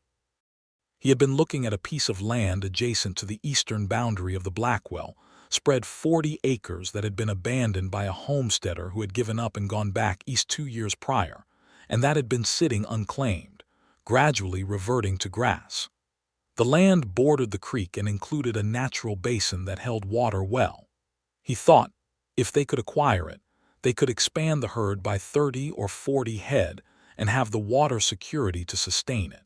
He had been looking at a piece of land adjacent to the eastern boundary of the Blackwell, spread 40 acres that had been abandoned by a homesteader who had given up and gone back east 2 years prior, and that had been sitting unclaimed, gradually reverting to grass. The land bordered the creek and included a natural basin that held water well. He thought, if they could acquire it, they could expand the herd by 30 or 40 head and have the water security to sustain it.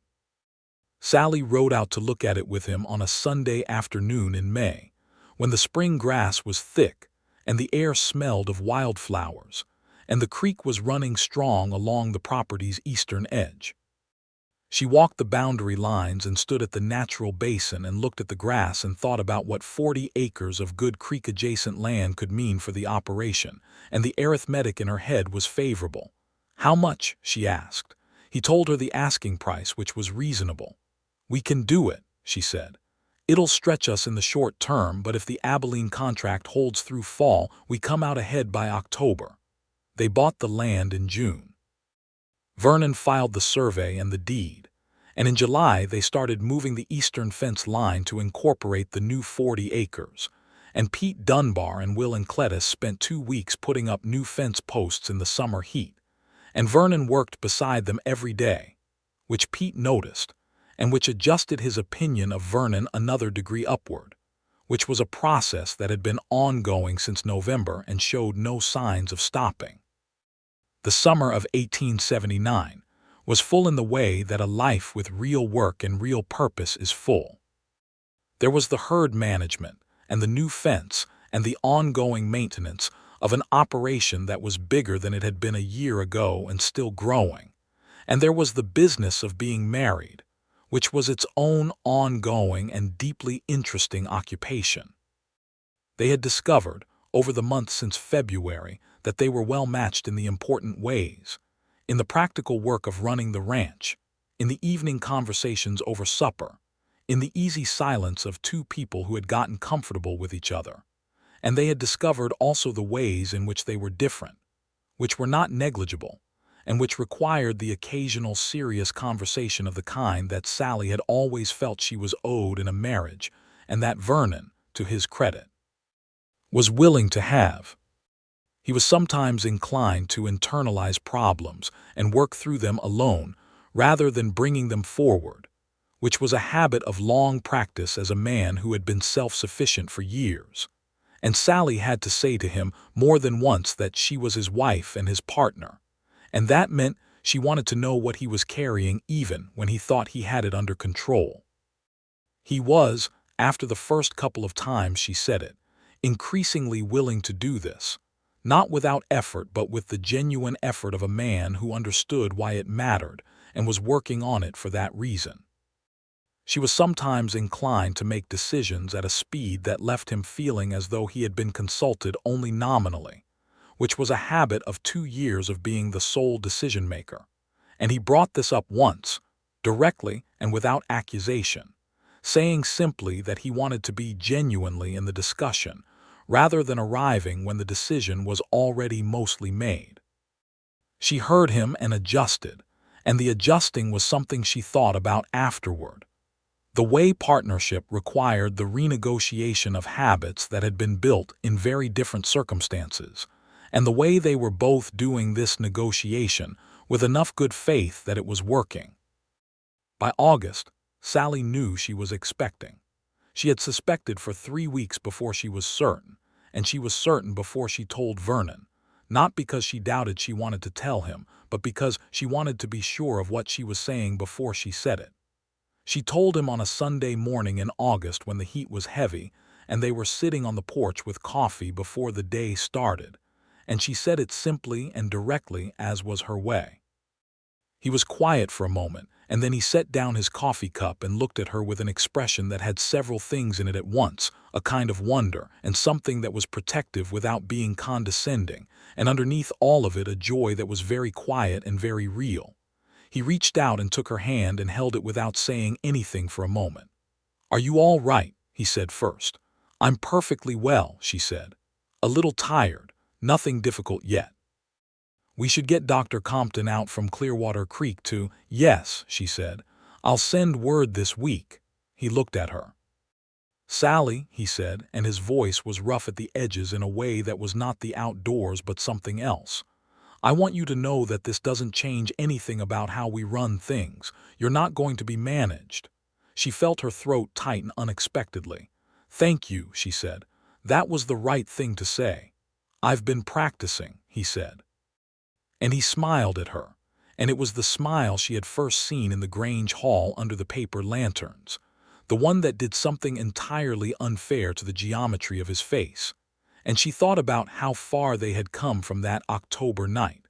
Sallie rode out to look at it with him on a Sunday afternoon in May, when the spring grass was thick and the air smelled of wildflowers, and the creek was running strong along the property's eastern edge. She walked the boundary lines and stood at the natural basin and looked at the grass and thought about what 40 acres of good creek-adjacent land could mean for the operation, and the arithmetic in her head was favorable. "How much?" she asked. He told her the asking price, which was reasonable. "We can do it," she said. "It'll stretch us in the short term, but if the Abilene contract holds through fall, we come out ahead by October." They bought the land in June. Vernon filed the survey and the deed, and in July they started moving the eastern fence line to incorporate the new 40 acres, and Pete Dunbar and Will Cletus spent 2 weeks putting up new fence posts in the summer heat, and Vernon worked beside them every day, which Pete noticed, and which adjusted his opinion of Vernon another degree upward, which was a process that had been ongoing since November and showed no signs of stopping. The summer of 1879 was full in the way that a life with real work and real purpose is full. There was the herd management and the new fence and the ongoing maintenance of an operation that was bigger than it had been a year ago and still growing. And there was the business of being married, which was its own ongoing and deeply interesting occupation. They had discovered, over the months since February, that they were well matched in the important ways, in the practical work of running the ranch, in the evening conversations over supper, in the easy silence of two people who had gotten comfortable with each other. And they had discovered also the ways in which they were different, which were not negligible, and which required the occasional serious conversation of the kind that Sallie had always felt she was owed in a marriage, and that Vernon, to his credit, was willing to have. He was sometimes inclined to internalize problems and work through them alone rather than bringing them forward, which was a habit of long practice as a man who had been self-sufficient for years. And Sallie had to say to him more than once that she was his wife and his partner, and that meant she wanted to know what he was carrying even when he thought he had it under control. He was, after the first couple of times she said it, increasingly willing to do this, not without effort but with the genuine effort of a man who understood why it mattered and was working on it for that reason. She was sometimes inclined to make decisions at a speed that left him feeling as though he had been consulted only nominally, which was a habit of 2 years of being the sole decision-maker, and he brought this up once, directly and without accusation, saying simply that he wanted to be genuinely in the discussion, rather than arriving when the decision was already mostly made. She heard him and adjusted, and the adjusting was something she thought about afterward. The way partnership required the renegotiation of habits that had been built in very different circumstances, and the way they were both doing this negotiation with enough good faith that it was working. By August, Sallie knew she was expecting. She had suspected for 3 weeks before she was certain, and she was certain before she told Vernon, not because she doubted she wanted to tell him, but because she wanted to be sure of what she was saying before she said it. She told him on a Sunday morning in August when the heat was heavy and they were sitting on the porch with coffee before the day started, and she said it simply and directly as was her way. He was quiet for a moment, and then he set down his coffee cup and looked at her with an expression that had several things in it at once, a kind of wonder and something that was protective without being condescending, and underneath all of it a joy that was very quiet and very real. He reached out and took her hand and held it without saying anything for a moment. "Are you all right?" he said first. "I'm perfectly well," she said. "A little tired, nothing difficult yet." "We should get Dr. Compton out from Clearwater Creek to—" "Yes," she said. "I'll send word this week." He looked at her. "Sallie," he said, and his voice was rough at the edges in a way that was not the outdoors but something else. "I want you to know that this doesn't change anything about how we run things. You're not going to be managed." She felt her throat tighten unexpectedly. "Thank you," she said. "That was the right thing to say." "I've been practicing," he said. And he smiled at her, and it was the smile she had first seen in the Grange hall under the paper lanterns, the one that did something entirely unfair to the geometry of his face. And she thought about how far they had come from that October night,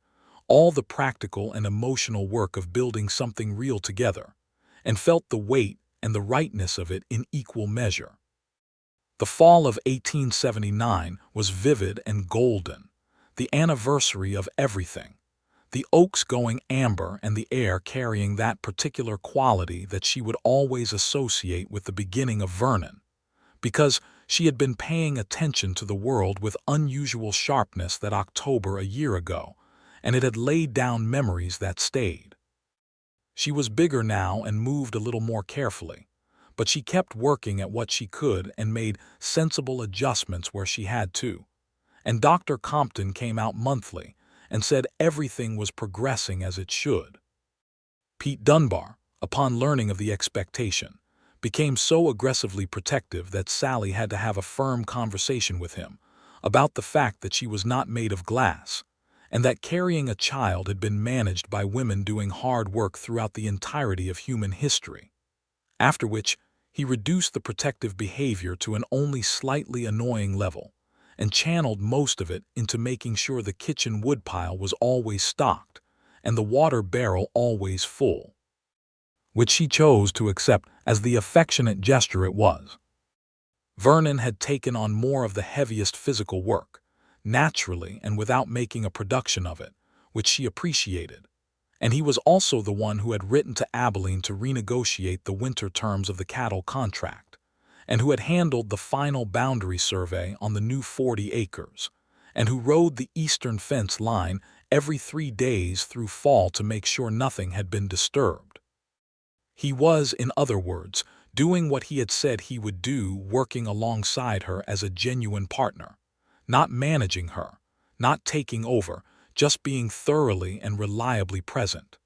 all the practical and emotional work of building something real together, and felt the weight and the rightness of it in equal measure. The fall of 1879 was vivid and golden, the anniversary of everything, the oaks going amber and the air carrying that particular quality that she would always associate with the beginning of Vernon, because she had been paying attention to the world with unusual sharpness that October a year ago, and it had laid down memories that stayed. She was bigger now and moved a little more carefully, but she kept working at what she could and made sensible adjustments where she had to. And Dr. Compton came out monthly and said everything was progressing as it should. Pete Dunbar, upon learning of the expectation, became so aggressively protective that Sallie had to have a firm conversation with him about the fact that she was not made of glass, and that carrying a child had been managed by women doing hard work throughout the entirety of human history. After which, he reduced the protective behavior to an only slightly annoying level, and channeled most of it into making sure the kitchen woodpile was always stocked and the water barrel always full, which she chose to accept as the affectionate gesture it was. Vernon had taken on more of the heaviest physical work, naturally and without making a production of it, which she appreciated, and he was also the one who had written to Abilene to renegotiate the winter terms of the cattle contract, and who had handled the final boundary survey on the new 40 acres, and who rode the eastern fence line every 3 days through fall to make sure nothing had been disturbed. He was, in other words, doing what he had said he would do, working alongside her as a genuine partner, not managing her, not taking over, just being thoroughly and reliably present.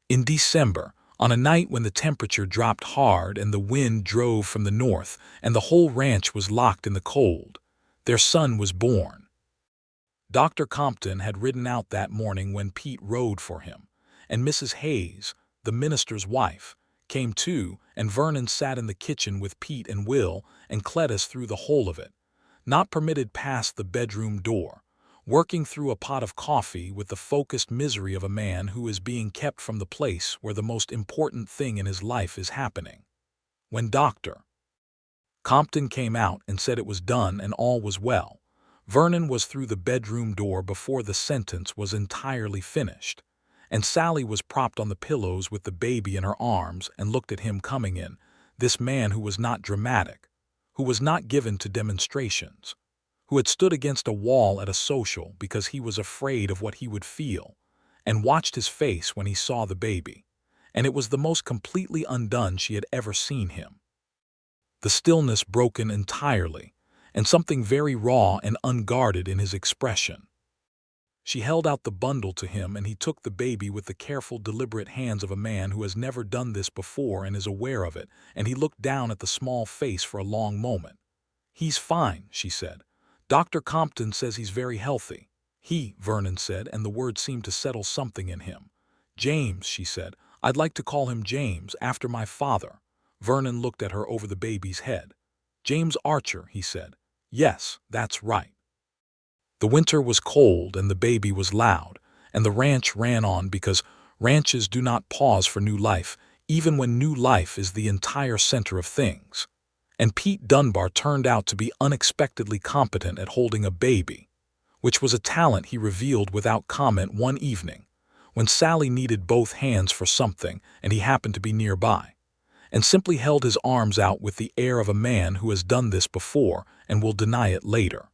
In December, on a night when the temperature dropped hard and the wind drove from the north and the whole ranch was locked in the cold, their son was born. Dr. Compton had ridden out that morning when Pete rode for him, and Mrs. Hayes, the minister's wife, came too, and Vernon sat in the kitchen with Pete and Will and Cletus through the whole of it, not permitted past the bedroom door, working through a pot of coffee with the focused misery of a man who is being kept from the place where the most important thing in his life is happening. When Dr. Compton came out and said it was done and all was well, Vernon was through the bedroom door before the sentence was entirely finished, and Sallie was propped on the pillows with the baby in her arms and looked at him coming in, this man who was not dramatic, who was not given to demonstrations, who had stood against a wall at a social because he was afraid of what he would feel, and watched his face when he saw the baby, and it was the most completely undone she had ever seen him. The stillness broken entirely, and something very raw and unguarded in his expression. She held out the bundle to him, and he took the baby with the careful, deliberate hands of a man who has never done this before and is aware of it, and he looked down at the small face for a long moment. "He's fine," she said. "Dr. Compton says he's very healthy." Vernon said, and the word seemed to settle something in him. "James," she said. "I'd like to call him James, after my father." Vernon looked at her over the baby's head. "James Archer," he said. "Yes, that's right." The winter was cold and the baby was loud, and the ranch ran on because ranches do not pause for new life, even when new life is the entire center of things. And Pete Dunbar turned out to be unexpectedly competent at holding a baby, which was a talent he revealed without comment one evening, when Sallie needed both hands for something and he happened to be nearby, and simply held his arms out with the air of a man who has done this before and will deny it later.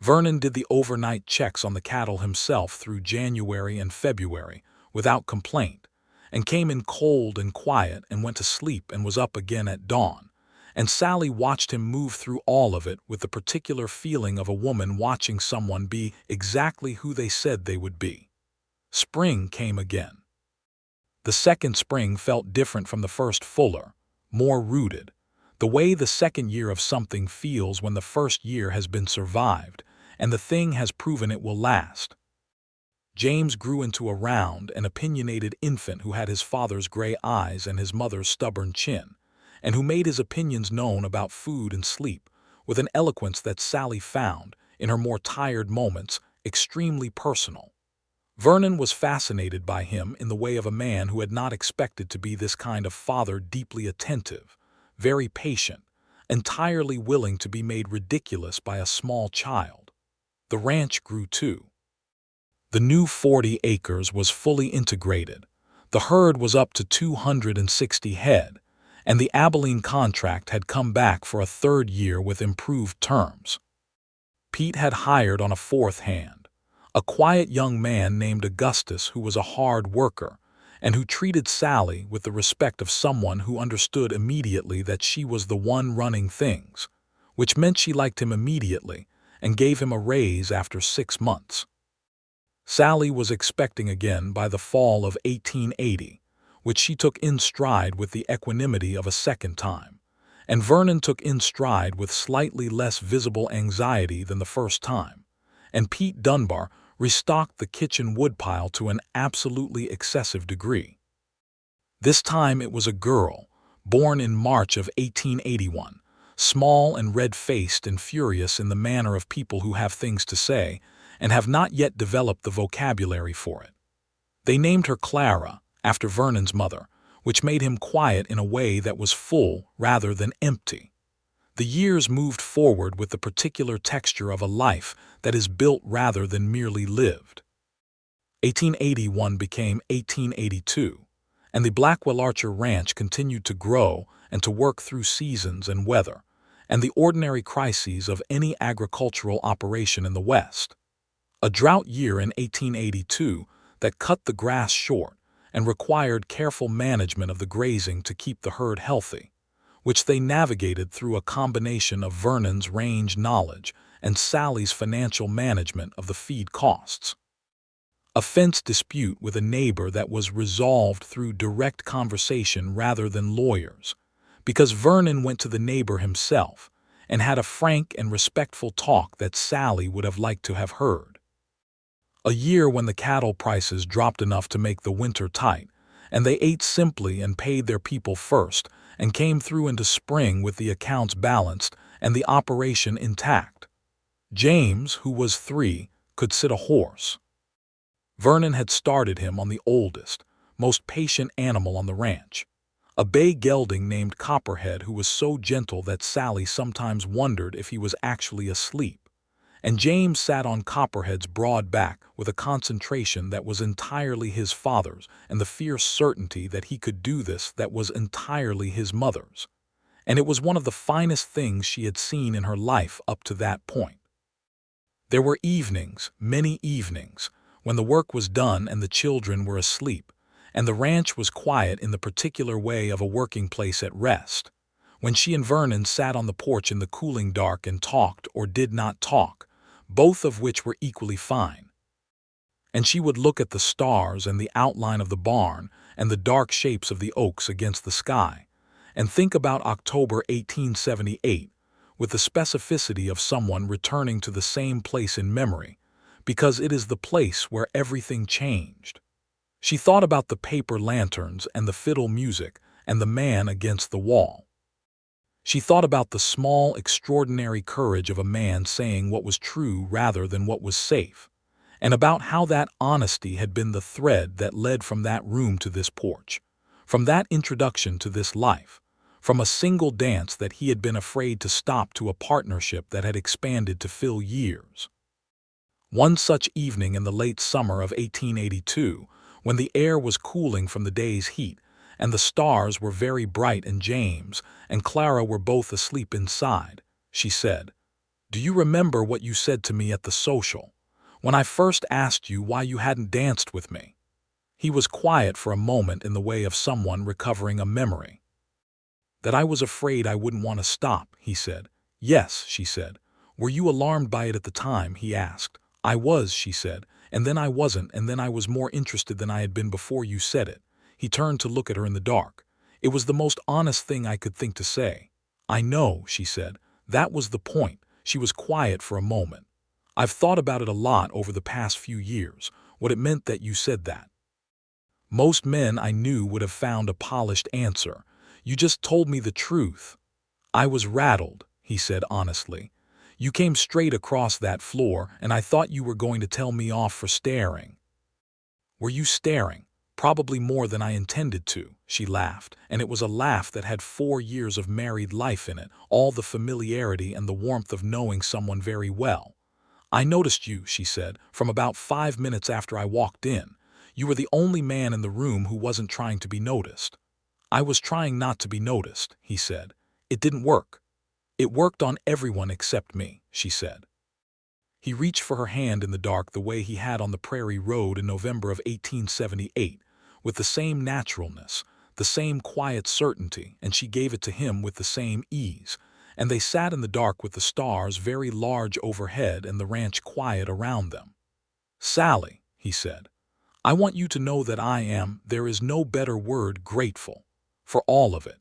Vernon did the overnight checks on the cattle himself through January and February without complaint, and came in cold and quiet and went to sleep and was up again at dawn, and Sallie watched him move through all of it with the particular feeling of a woman watching someone be exactly who they said they would be. Spring came again. The second spring felt different from the first, fuller, more rooted, the way the second year of something feels when the first year has been survived and the thing has proven it will last. James grew into a round and opinionated infant who had his father's gray eyes and his mother's stubborn chin, and who made his opinions known about food and sleep with an eloquence that Sallie found, in her more tired moments, extremely personal. Vernon was fascinated by him in the way of a man who had not expected to be this kind of father, deeply attentive, very patient, entirely willing to be made ridiculous by a small child. The ranch grew too. The new 40 acres was fully integrated. The herd was up to 260 head, and the Abilene contract had come back for a third year with improved terms. Pete had hired on a fourth hand, a quiet young man named Augustus who was a hard worker and who treated Sallie with the respect of someone who understood immediately that she was the one running things, which meant she liked him immediately and gave him a raise after 6 months. Sallie was expecting again by the fall of 1880, which she took in stride with the equanimity of a second time, and Vernon took in stride with slightly less visible anxiety than the first time, and Pete Dunbar restocked the kitchen woodpile to an absolutely excessive degree. This time it was a girl, born in March of 1881, small and red-faced and furious in the manner of people who have things to say and have not yet developed the vocabulary for it. They named her Clara, after Vernon's mother, which made him quiet in a way that was full rather than empty. The years moved forward with the particular texture of a life that is built rather than merely lived. 1881 became 1882, and the Blackwell Archer Ranch continued to grow and to work through seasons and weather, and the ordinary crises of any agricultural operation in the West. A drought year in 1882 that cut the grass short and required careful management of the grazing to keep the herd healthy, which they navigated through a combination of Vernon's range knowledge and Sallie's financial management of the feed costs. A fence dispute with a neighbor that was resolved through direct conversation rather than lawyers, because Vernon went to the neighbor himself and had a frank and respectful talk that Sallie would have liked to have heard. A year when the cattle prices dropped enough to make the winter tight, and they ate simply and paid their people first, and came through into spring with the accounts balanced and the operation intact. James, who was 3, could sit a horse. Vernon had started him on the oldest, most patient animal on the ranch, a bay gelding named Copperhead who was so gentle that Sallie sometimes wondered if he was actually asleep. And James sat on Copperhead's broad back with a concentration that was entirely his father's and the fierce certainty that he could do this that was entirely his mother's. And it was one of the finest things she had seen in her life up to that point. There were evenings, many evenings, when the work was done and the children were asleep, and the ranch was quiet in the particular way of a working place at rest, when she and Vernon sat on the porch in the cooling dark and talked or did not talk, both of which were equally fine. And she would look at the stars and the outline of the barn and the dark shapes of the oaks against the sky, and think about October 1878 with the specificity of someone returning to the same place in memory, because it is the place where everything changed. She thought about the paper lanterns and the fiddle music and the man against the wall. She thought about the small, extraordinary courage of a man saying what was true rather than what was safe, and about how that honesty had been the thread that led from that room to this porch, from that introduction to this life, from a single dance that he had been afraid to stop to a partnership that had expanded to fill years. One such evening in the late summer of 1882, when the air was cooling from the day's heat, and the stars were very bright and James and Clara were both asleep inside, she said, "Do you remember what you said to me at the social, when I first asked you why you hadn't danced with me?" He was quiet for a moment in the way of someone recovering a memory. "That I was afraid I wouldn't want to stop," he said. "Yes," she said. "Were you alarmed by it at the time?" he asked. "I was," she said, "and then I wasn't, and then I was more interested than I had been before you said it." He turned to look at her in the dark. "It was the most honest thing I could think to say." "I know," she said. "That was the point." She was quiet for a moment. "I've thought about it a lot over the past few years, what it meant that you said that. Most men I knew would have found a polished answer. You just told me the truth." "I was rattled," he said honestly. "You came straight across that floor, and I thought you were going to tell me off for staring." "Were you staring?" "Probably more than I intended to," she laughed, and it was a laugh that had 4 years of married life in it, all the familiarity and the warmth of knowing someone very well. "I noticed you," she said, "from about 5 minutes after I walked in. You were the only man in the room who wasn't trying to be noticed." "I was trying not to be noticed," he said. "It didn't work." "It worked on everyone except me," she said. He reached for her hand in the dark the way he had on the Prairie Road in November of 1878, with the same naturalness, the same quiet certainty, and she gave it to him with the same ease, and they sat in the dark with the stars very large overhead and the ranch quiet around them. "Sallie," he said, "I want you to know that there is no better word, grateful, for all of it.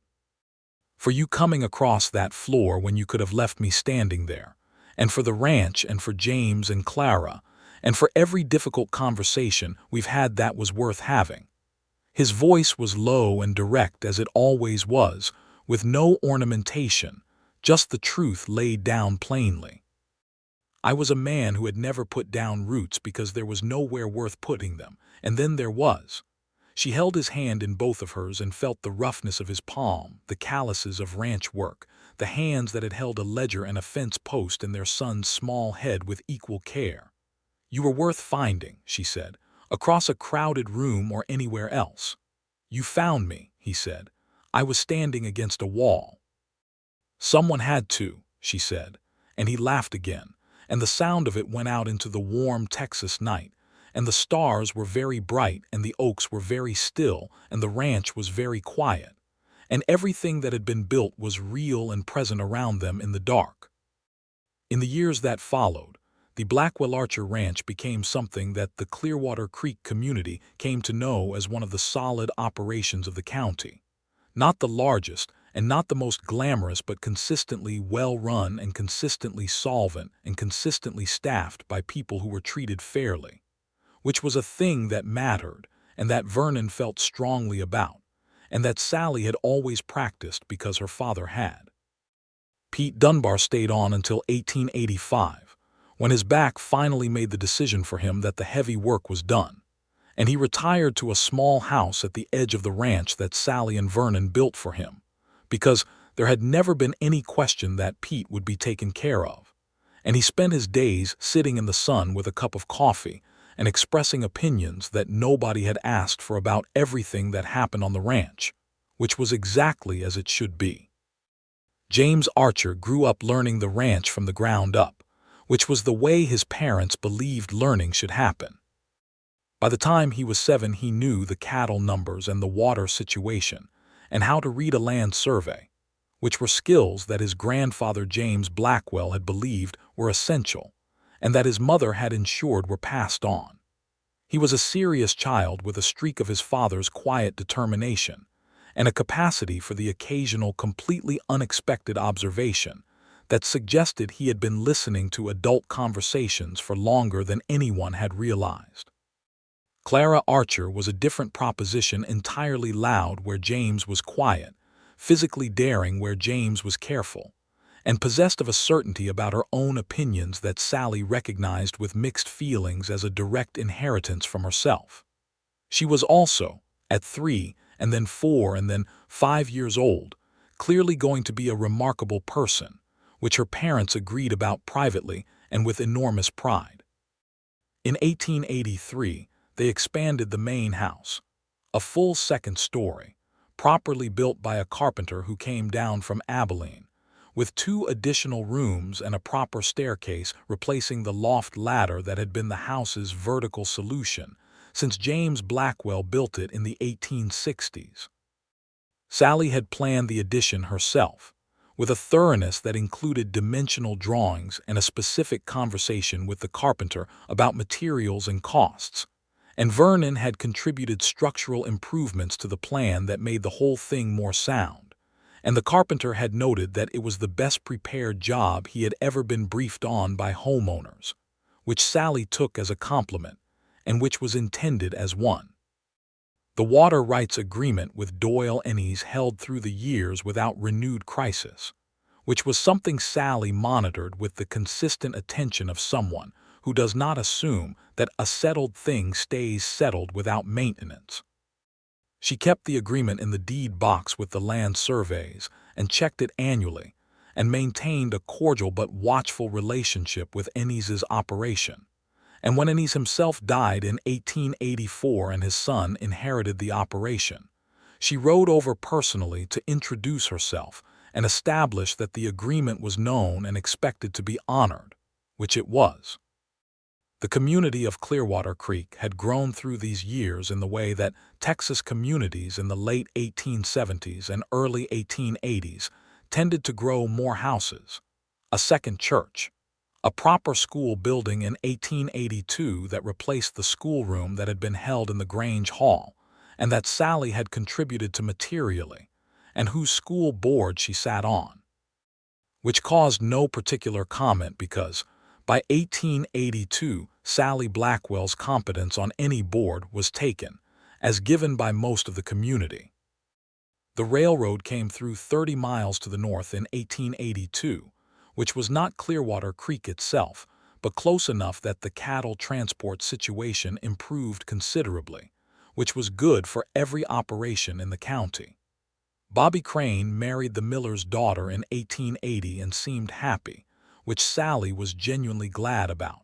For you coming across that floor when you could have left me standing there, and for the ranch and for James and Clara, and for every difficult conversation we've had that was worth having." His voice was low and direct as it always was, with no ornamentation, just the truth laid down plainly. "I was a man who had never put down roots because there was nowhere worth putting them, and then there was." She held his hand in both of hers and felt the roughness of his palm, the calluses of ranch work, the hands that had held a ledger and a fence post in their son's small head with equal care. "You were worth finding," she said, "across a crowded room or anywhere else." "You found me," he said. "I was standing against a wall." "Someone had to," she said, and he laughed again, and the sound of it went out into the warm Texas night, and the stars were very bright and the oaks were very still and the ranch was very quiet, and everything that had been built was real and present around them in the dark. In the years that followed, the Blackwell Archer Ranch became something that the Clearwater Creek community came to know as one of the solid operations of the county. Not the largest and not the most glamorous, but consistently well-run and consistently solvent and consistently staffed by people who were treated fairly, which was a thing that mattered and that Vernon felt strongly about, and that Sallie had always practiced because her father had. Pete Dunbar stayed on until 1885, when his back finally made the decision for him that the heavy work was done, and he retired to a small house at the edge of the ranch that Sallie and Vernon built for him, because there had never been any question that Pete would be taken care of, and he spent his days sitting in the sun with a cup of coffee and expressing opinions that nobody had asked for about everything that happened on the ranch, which was exactly as it should be. James Archer grew up learning the ranch from the ground up, which was the way his parents believed learning should happen. By the time he was 7, he knew the cattle numbers and the water situation, and how to read a land survey, which were skills that his grandfather James Blackwell had believed were essential, and that his mother had ensured were passed on. He was a serious child with a streak of his father's quiet determination, and a capacity for the occasional completely unexpected observation that suggested he had been listening to adult conversations for longer than anyone had realized. Clara Archer was a different proposition, entirely loud where James was quiet, physically daring where James was careful, and possessed of a certainty about her own opinions that Sallie recognized with mixed feelings as a direct inheritance from herself. She was also, at 3 and then 4 and then 5 years old, clearly going to be a remarkable person, which her parents agreed about privately and with enormous pride. In 1883, they expanded the main house, a full second story, properly built by a carpenter who came down from Abilene, with 2 additional rooms and a proper staircase replacing the loft ladder that had been the house's vertical solution since James Blackwell built it in the 1860s. Sallie had planned the addition herself, with a thoroughness that included dimensional drawings and a specific conversation with the carpenter about materials and costs, and Vernon had contributed structural improvements to the plan that made the whole thing more sound, and the carpenter had noted that it was the best prepared job he had ever been briefed on by homeowners, which Sallie took as a compliment, and which was intended as one. The water rights agreement with Doyle Ennis held through the years without renewed crisis, which was something Sallie monitored with the consistent attention of someone who does not assume that a settled thing stays settled without maintenance. She kept the agreement in the deed box with the land surveys and checked it annually, and maintained a cordial but watchful relationship with Enes's operation. And when Enes himself died in 1884 and his son inherited the operation, she rode over personally to introduce herself and establish that the agreement was known and expected to be honored, which it was. The community of Clearwater Creek had grown through these years in the way that Texas communities in the late 1870s and early 1880s tended to grow more houses, a second church, a proper school building in 1882 that replaced the schoolroom that had been held in the Grange Hall, and that Sallie had contributed to materially, and whose school board she sat on, which caused no particular comment because, by 1882, Sallie Blackwell's competence on any board was taken, as given by most of the community. The railroad came through 30 miles to the north in 1882, which was not Clearwater Creek itself, but close enough that the cattle transport situation improved considerably, which was good for every operation in the county. Bobby Crane married the miller's daughter in 1880 and seemed happy, which Sallie was genuinely glad about.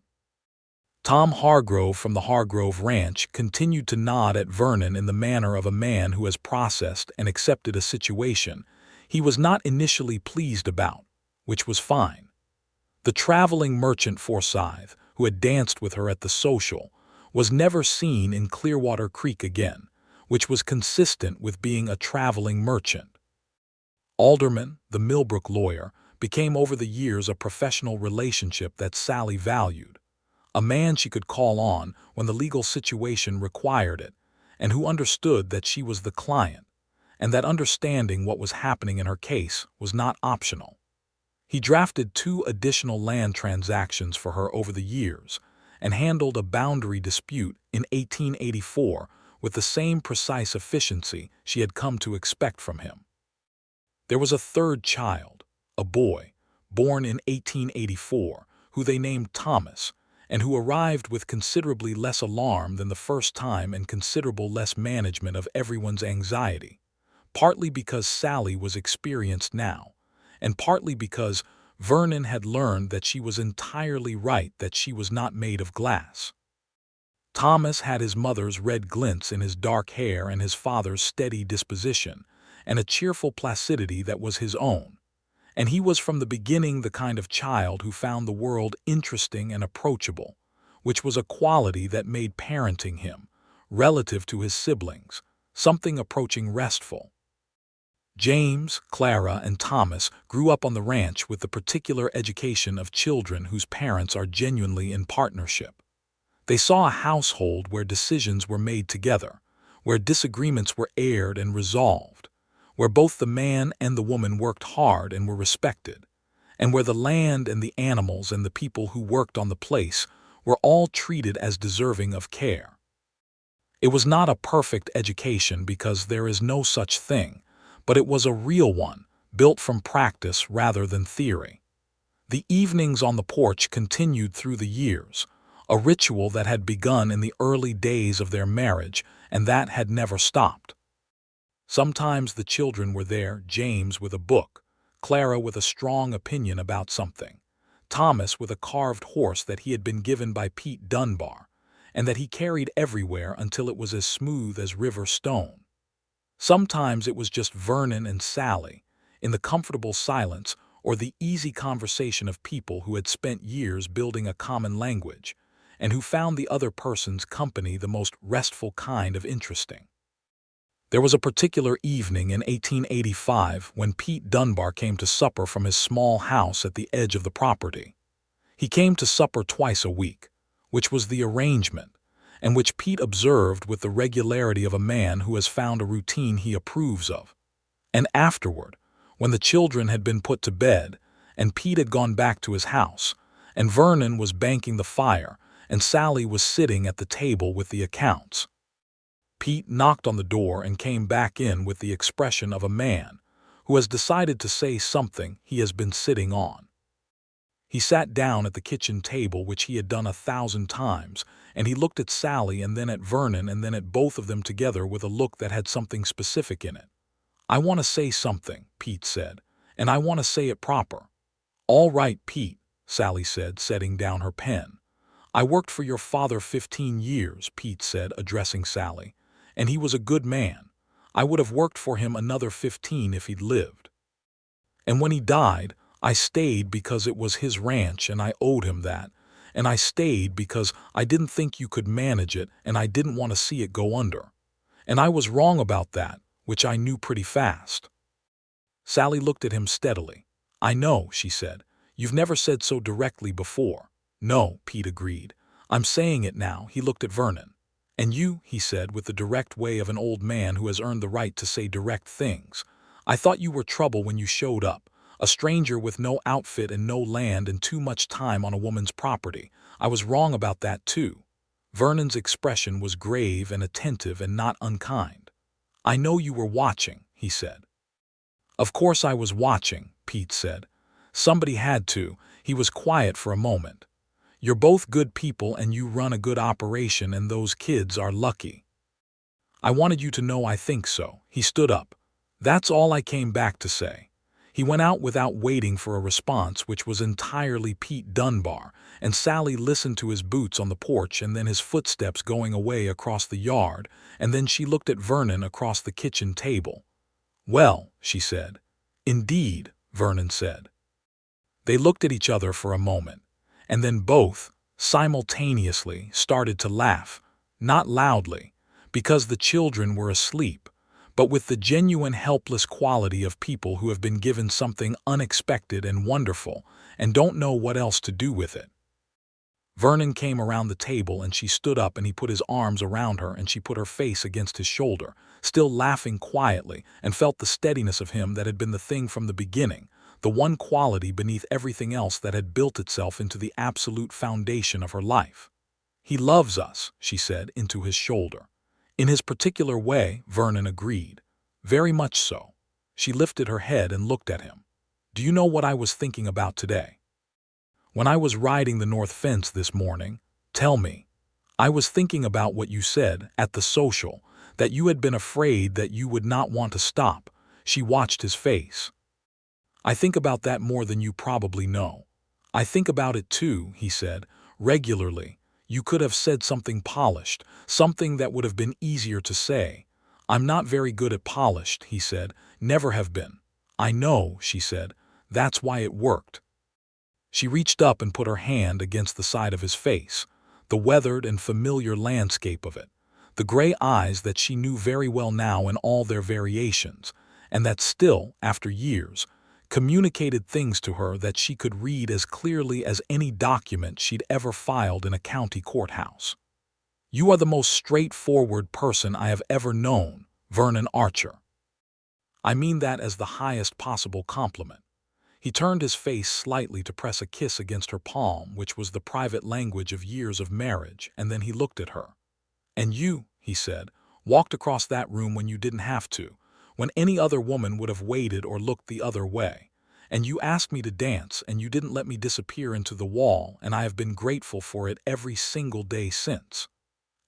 Tom Hargrove from the Hargrove Ranch continued to nod at Vernon in the manner of a man who has processed and accepted a situation he was not initially pleased about, which was fine. The traveling merchant Forsyth, who had danced with her at the social, was never seen in Clearwater Creek again, which was consistent with being a traveling merchant. Alderman, the Millbrook lawyer, became over the years a professional relationship that Sallie valued, a man she could call on when the legal situation required it, and who understood that she was the client, and that understanding what was happening in her case was not optional. He drafted 2 additional land transactions for her over the years, and handled a boundary dispute in 1884 with the same precise efficiency she had come to expect from him. There was a third child, a boy, born in 1884, who they named Thomas, and who arrived with considerably less alarm than the first time and considerable less management of everyone's anxiety, partly because Sallie was experienced now, and partly because Vernon had learned that she was entirely right that she was not made of glass. Thomas had his mother's red glints in his dark hair and his father's steady disposition, and a cheerful placidity that was his own, and he was from the beginning the kind of child who found the world interesting and approachable, which was a quality that made parenting him, relative to his siblings, something approaching restful. James, Clara, and Thomas grew up on the ranch with the particular education of children whose parents are genuinely in partnership. They saw a household where decisions were made together, where disagreements were aired and resolved, where both the man and the woman worked hard and were respected, and where the land and the animals and the people who worked on the place were all treated as deserving of care. It was not a perfect education because there is no such thing, but it was a real one, built from practice rather than theory. The evenings on the porch continued through the years, a ritual that had begun in the early days of their marriage and that had never stopped. Sometimes the children were there, James with a book, Clara with a strong opinion about something, Thomas with a carved horse that he had been given by Pete Dunbar, and that he carried everywhere until it was as smooth as river stone. Sometimes it was just Vernon and Sallie, in the comfortable silence or the easy conversation of people who had spent years building a common language, and who found the other person's company the most restful kind of interesting. There was a particular evening in 1885 when Pete Dunbar came to supper from his small house at the edge of the property. He came to supper twice a week, which was the arrangement, and which Pete observed with the regularity of a man who has found a routine he approves of. And afterward, when the children had been put to bed, and Pete had gone back to his house, and Vernon was banking the fire, and Sallie was sitting at the table with the accounts, Pete knocked on the door and came back in with the expression of a man who has decided to say something he has been sitting on. He sat down at the kitchen table, which he had done 1,000 times, and he looked at Sallie and then at Vernon and then at both of them together with a look that had something specific in it. "I want to say something," Pete said, and I want to say it proper." "All right, Pete," Sallie said, setting down her pen. "I worked for your father 15 years, Pete said, addressing Sallie, "and he was a good man. I would have worked for him another 15 if he'd lived. And when he died, I stayed because it was his ranch and I owed him that. And I stayed because I didn't think you could manage it and I didn't want to see it go under. And I was wrong about that, which I knew pretty fast." Sallie looked at him steadily. "I know," she said. "You've never said so directly before." "No," Pete agreed. "I'm saying it now." He looked at Vernon. "And you," he said, with the direct way of an old man who has earned the right to say direct things. "I thought you were trouble when you showed up. A stranger with no outfit and no land and too much time on a woman's property. I was wrong about that too." Vernon's expression was grave and attentive and not unkind. "I know you were watching," he said. "Of course I was watching," Pete said. "Somebody had to." He was quiet for a moment. "You're both good people and you run a good operation and those kids are lucky. I wanted you to know I think so." He stood up. "That's all I came back to say." He went out without waiting for a response, which was entirely Pete Dunbar, and Sallie listened to his boots on the porch and then his footsteps going away across the yard, and then she looked at Vernon across the kitchen table. "Well," she said. "Indeed," Vernon said. They looked at each other for a moment, and then both, simultaneously, started to laugh, not loudly, because the children were asleep, but with the genuine helpless quality of people who have been given something unexpected and wonderful and don't know what else to do with it. Vernon came around the table and she stood up and he put his arms around her and she put her face against his shoulder, still laughing quietly, and felt the steadiness of him that had been the thing from the beginning, the one quality beneath everything else that had built itself into the absolute foundation of her life. "He loves us," she said into his shoulder. "In his particular way," Vernon agreed. "Very much so." She lifted her head and looked at him. "Do you know what I was thinking about today? When I was riding the north fence this morning, tell me. I was thinking about what you said at the social, that you had been afraid that you would not want to stop." She watched his face. "I think about that more than you probably know." "I think about it too," he said, "regularly. You could have said something polished, something that would have been easier to say." "I'm not very good at polished," he said, "never have been." "I know," she said. "That's why it worked." She reached up and put her hand against the side of his face, the weathered and familiar landscape of it, the gray eyes that she knew very well now in all their variations, and that still, after years, communicated things to her that she could read as clearly as any document she'd ever filed in a county courthouse. "You are the most straightforward person I have ever known, Vernon Archer. I mean that as the highest possible compliment." He turned his face slightly to press a kiss against her palm, which was the private language of years of marriage, and then he looked at her. "And you," he said, "walked across that room when you didn't have to, when any other woman would have waited or looked the other way. And you asked me to dance, and you didn't let me disappear into the wall, and I have been grateful for it every single day since.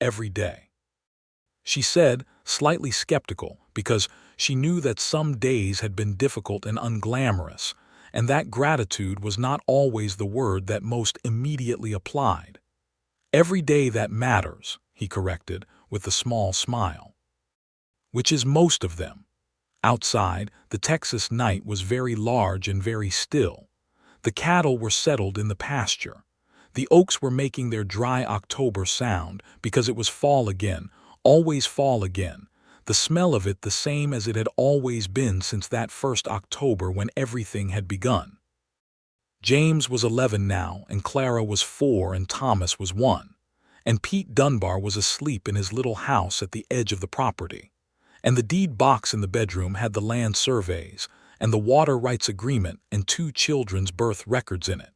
Every day." She said, slightly skeptical, because she knew that some days had been difficult and unglamorous, and that gratitude was not always the word that most immediately applied. "Every day that matters," he corrected, with a small smile. "Which is most of them." Outside, the Texas night was very large and very still. The cattle were settled in the pasture. The oaks were making their dry October sound because it was fall again, always fall again, the smell of it the same as it had always been since that first October when everything had begun. James was 11 now, and Clara was 4, and Thomas was 1. And Pete Dunbar was asleep in his little house at the edge of the property. And the deed box in the bedroom had the land surveys, and the water rights agreement and 2 children's birth records in it.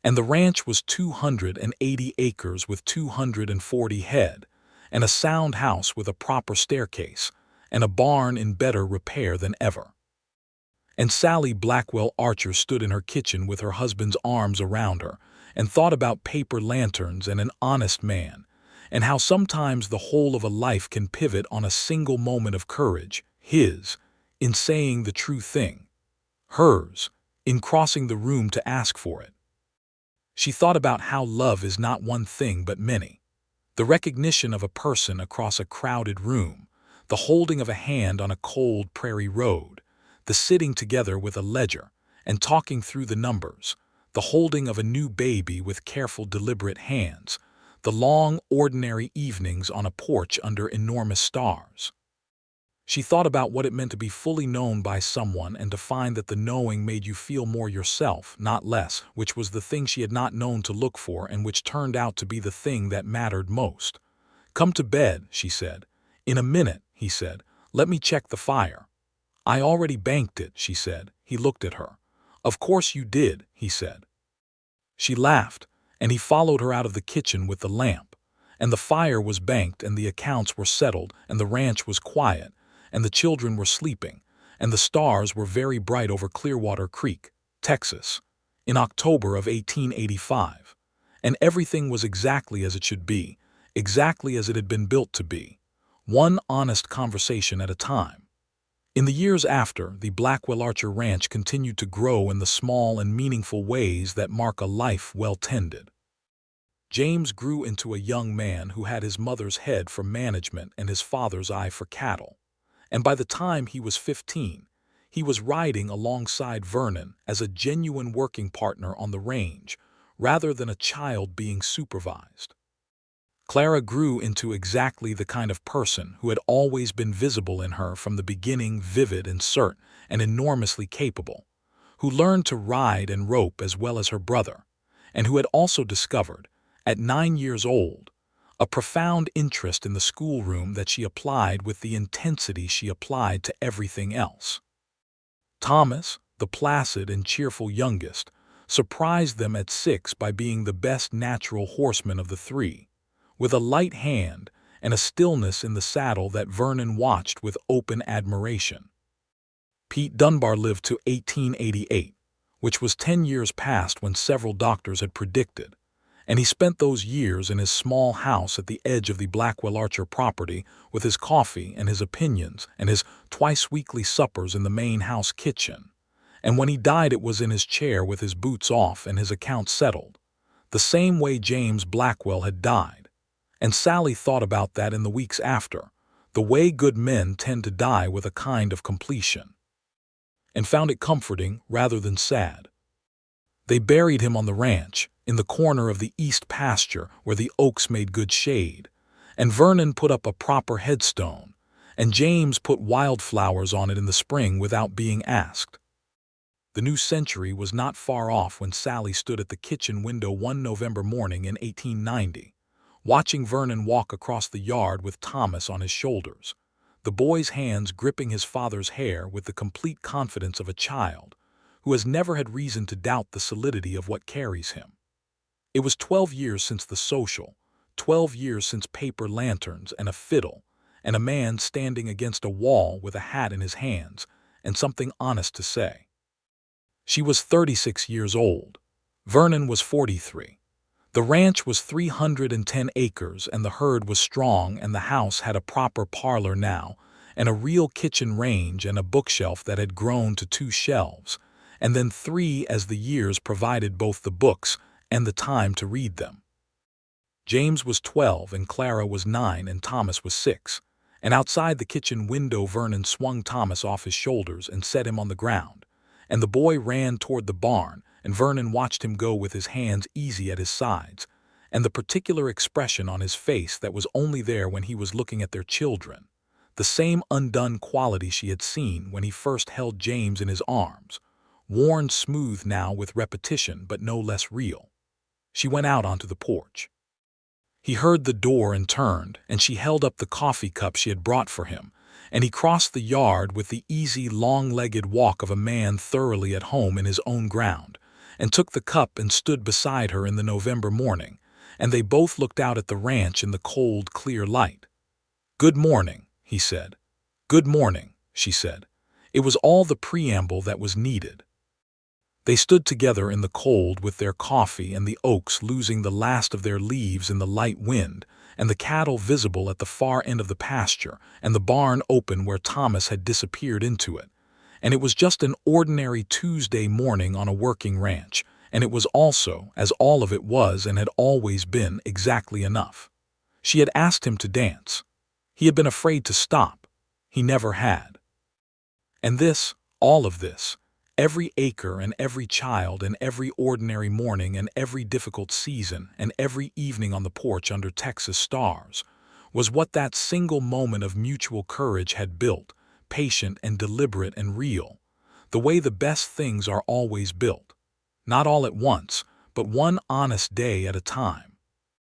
And the ranch was 280 acres with 240 head, and a sound house with a proper staircase, and a barn in better repair than ever. And Sallie Blackwell Archer stood in her kitchen with her husband's arms around her, and thought about paper lanterns and an honest man, and how sometimes the whole of a life can pivot on a single moment of courage, his, in saying the true thing. hers, in crossing the room to ask for it. She thought about how love is not one thing but many. The recognition of a person across a crowded room, the holding of a hand on a cold prairie road, the sitting together with a ledger and talking through the numbers, the holding of a new baby with careful, deliberate hands, the long, ordinary evenings on a porch under enormous stars. She thought about what it meant to be fully known by someone and to find that the knowing made you feel more yourself, not less, which was the thing she had not known to look for and which turned out to be the thing that mattered most. "Come to bed," she said. "In a minute," he said. "Let me check the fire." "I already banked it," she said. He looked at her. "Of course you did," he said. She laughed, and he followed her out of the kitchen with the lamp. And the fire was banked, and the accounts were settled, and the ranch was quiet, and the children were sleeping, and the stars were very bright over Clearwater Creek, Texas, in October of 1885. And everything was exactly as it should be, exactly as it had been built to be, one honest conversation at a time. In the years after, the Blackwell Archer Ranch continued to grow in the small and meaningful ways that mark a life well tended. James grew into a young man who had his mother's head for management and his father's eye for cattle. And by the time he was 15, he was riding alongside Vernon as a genuine working partner on the range, rather than a child being supervised. Clara grew into exactly the kind of person who had always been visible in her from the beginning, vivid and cert and enormously capable, who learned to ride and rope as well as her brother, and who had also discovered, at 9 years old, a profound interest in the schoolroom that she applied with the intensity she applied to everything else. Thomas, the placid and cheerful youngest, surprised them at 6 by being the best natural horseman of the 3, with a light hand and a stillness in the saddle that Vernon watched with open admiration. Pete Dunbar lived to 1888, which was 10 years past when several doctors had predicted, and he spent those years in his small house at the edge of the Blackwell Archer property with his coffee and his opinions and his twice-weekly suppers in the main house kitchen. And when he died it was in his chair with his boots off and his accounts settled, the same way James Blackwell had died. And Sallie thought about that in the weeks after, the way good men tend to die with a kind of completion, and found it comforting rather than sad. They buried him on the ranch, in the corner of the east pasture where the oaks made good shade, and Vernon put up a proper headstone, and James put wildflowers on it in the spring without being asked. The new century was not far off when Sallie stood at the kitchen window one November morning in 1890, watching Vernon walk across the yard with Thomas on his shoulders, the boy's hands gripping his father's hair with the complete confidence of a child who has never had reason to doubt the solidity of what carries him. It was 12 years since the social, 12 years since paper lanterns and a fiddle, and a man standing against a wall with a hat in his hands and something honest to say. She was 36 years old. Vernon was 43. The ranch was 310 acres and the herd was strong and the house had a proper parlor now and a real kitchen range and a bookshelf that had grown to 2 shelves, and then 3 as the years provided both the books and the time to read them. James was 12 and Clara was 9 and Thomas was 6, and outside the kitchen window Vernon swung Thomas off his shoulders and set him on the ground, and the boy ran toward the barn, and Vernon watched him go with his hands easy at his sides, and the particular expression on his face that was only there when he was looking at their children, the same undone quality she had seen when he first held James in his arms, worn smooth now with repetition but no less real. She went out onto the porch. He heard the door and turned, and she held up the coffee cup she had brought for him, and he crossed the yard with the easy, long-legged walk of a man thoroughly at home in his own ground, and took the cup and stood beside her in the November morning, and they both looked out at the ranch in the cold, clear light. "Good morning," he said. "Good morning," she said. It was all the preamble that was needed. They stood together in the cold with their coffee and the oaks losing the last of their leaves in the light wind, and the cattle visible at the far end of the pasture, and the barn open where Thomas had disappeared into it, And it was just an ordinary Tuesday morning on a working ranch, and it was also, as all of it was and had always been, exactly enough. She had asked him to dance. He had been afraid to stop. He never had. And this, all of this, every acre and every child and every ordinary morning and every difficult season and every evening on the porch under Texas stars, was what that single moment of mutual courage had built, patient and deliberate and real, the way the best things are always built. Not all at once, but one honest day at a time.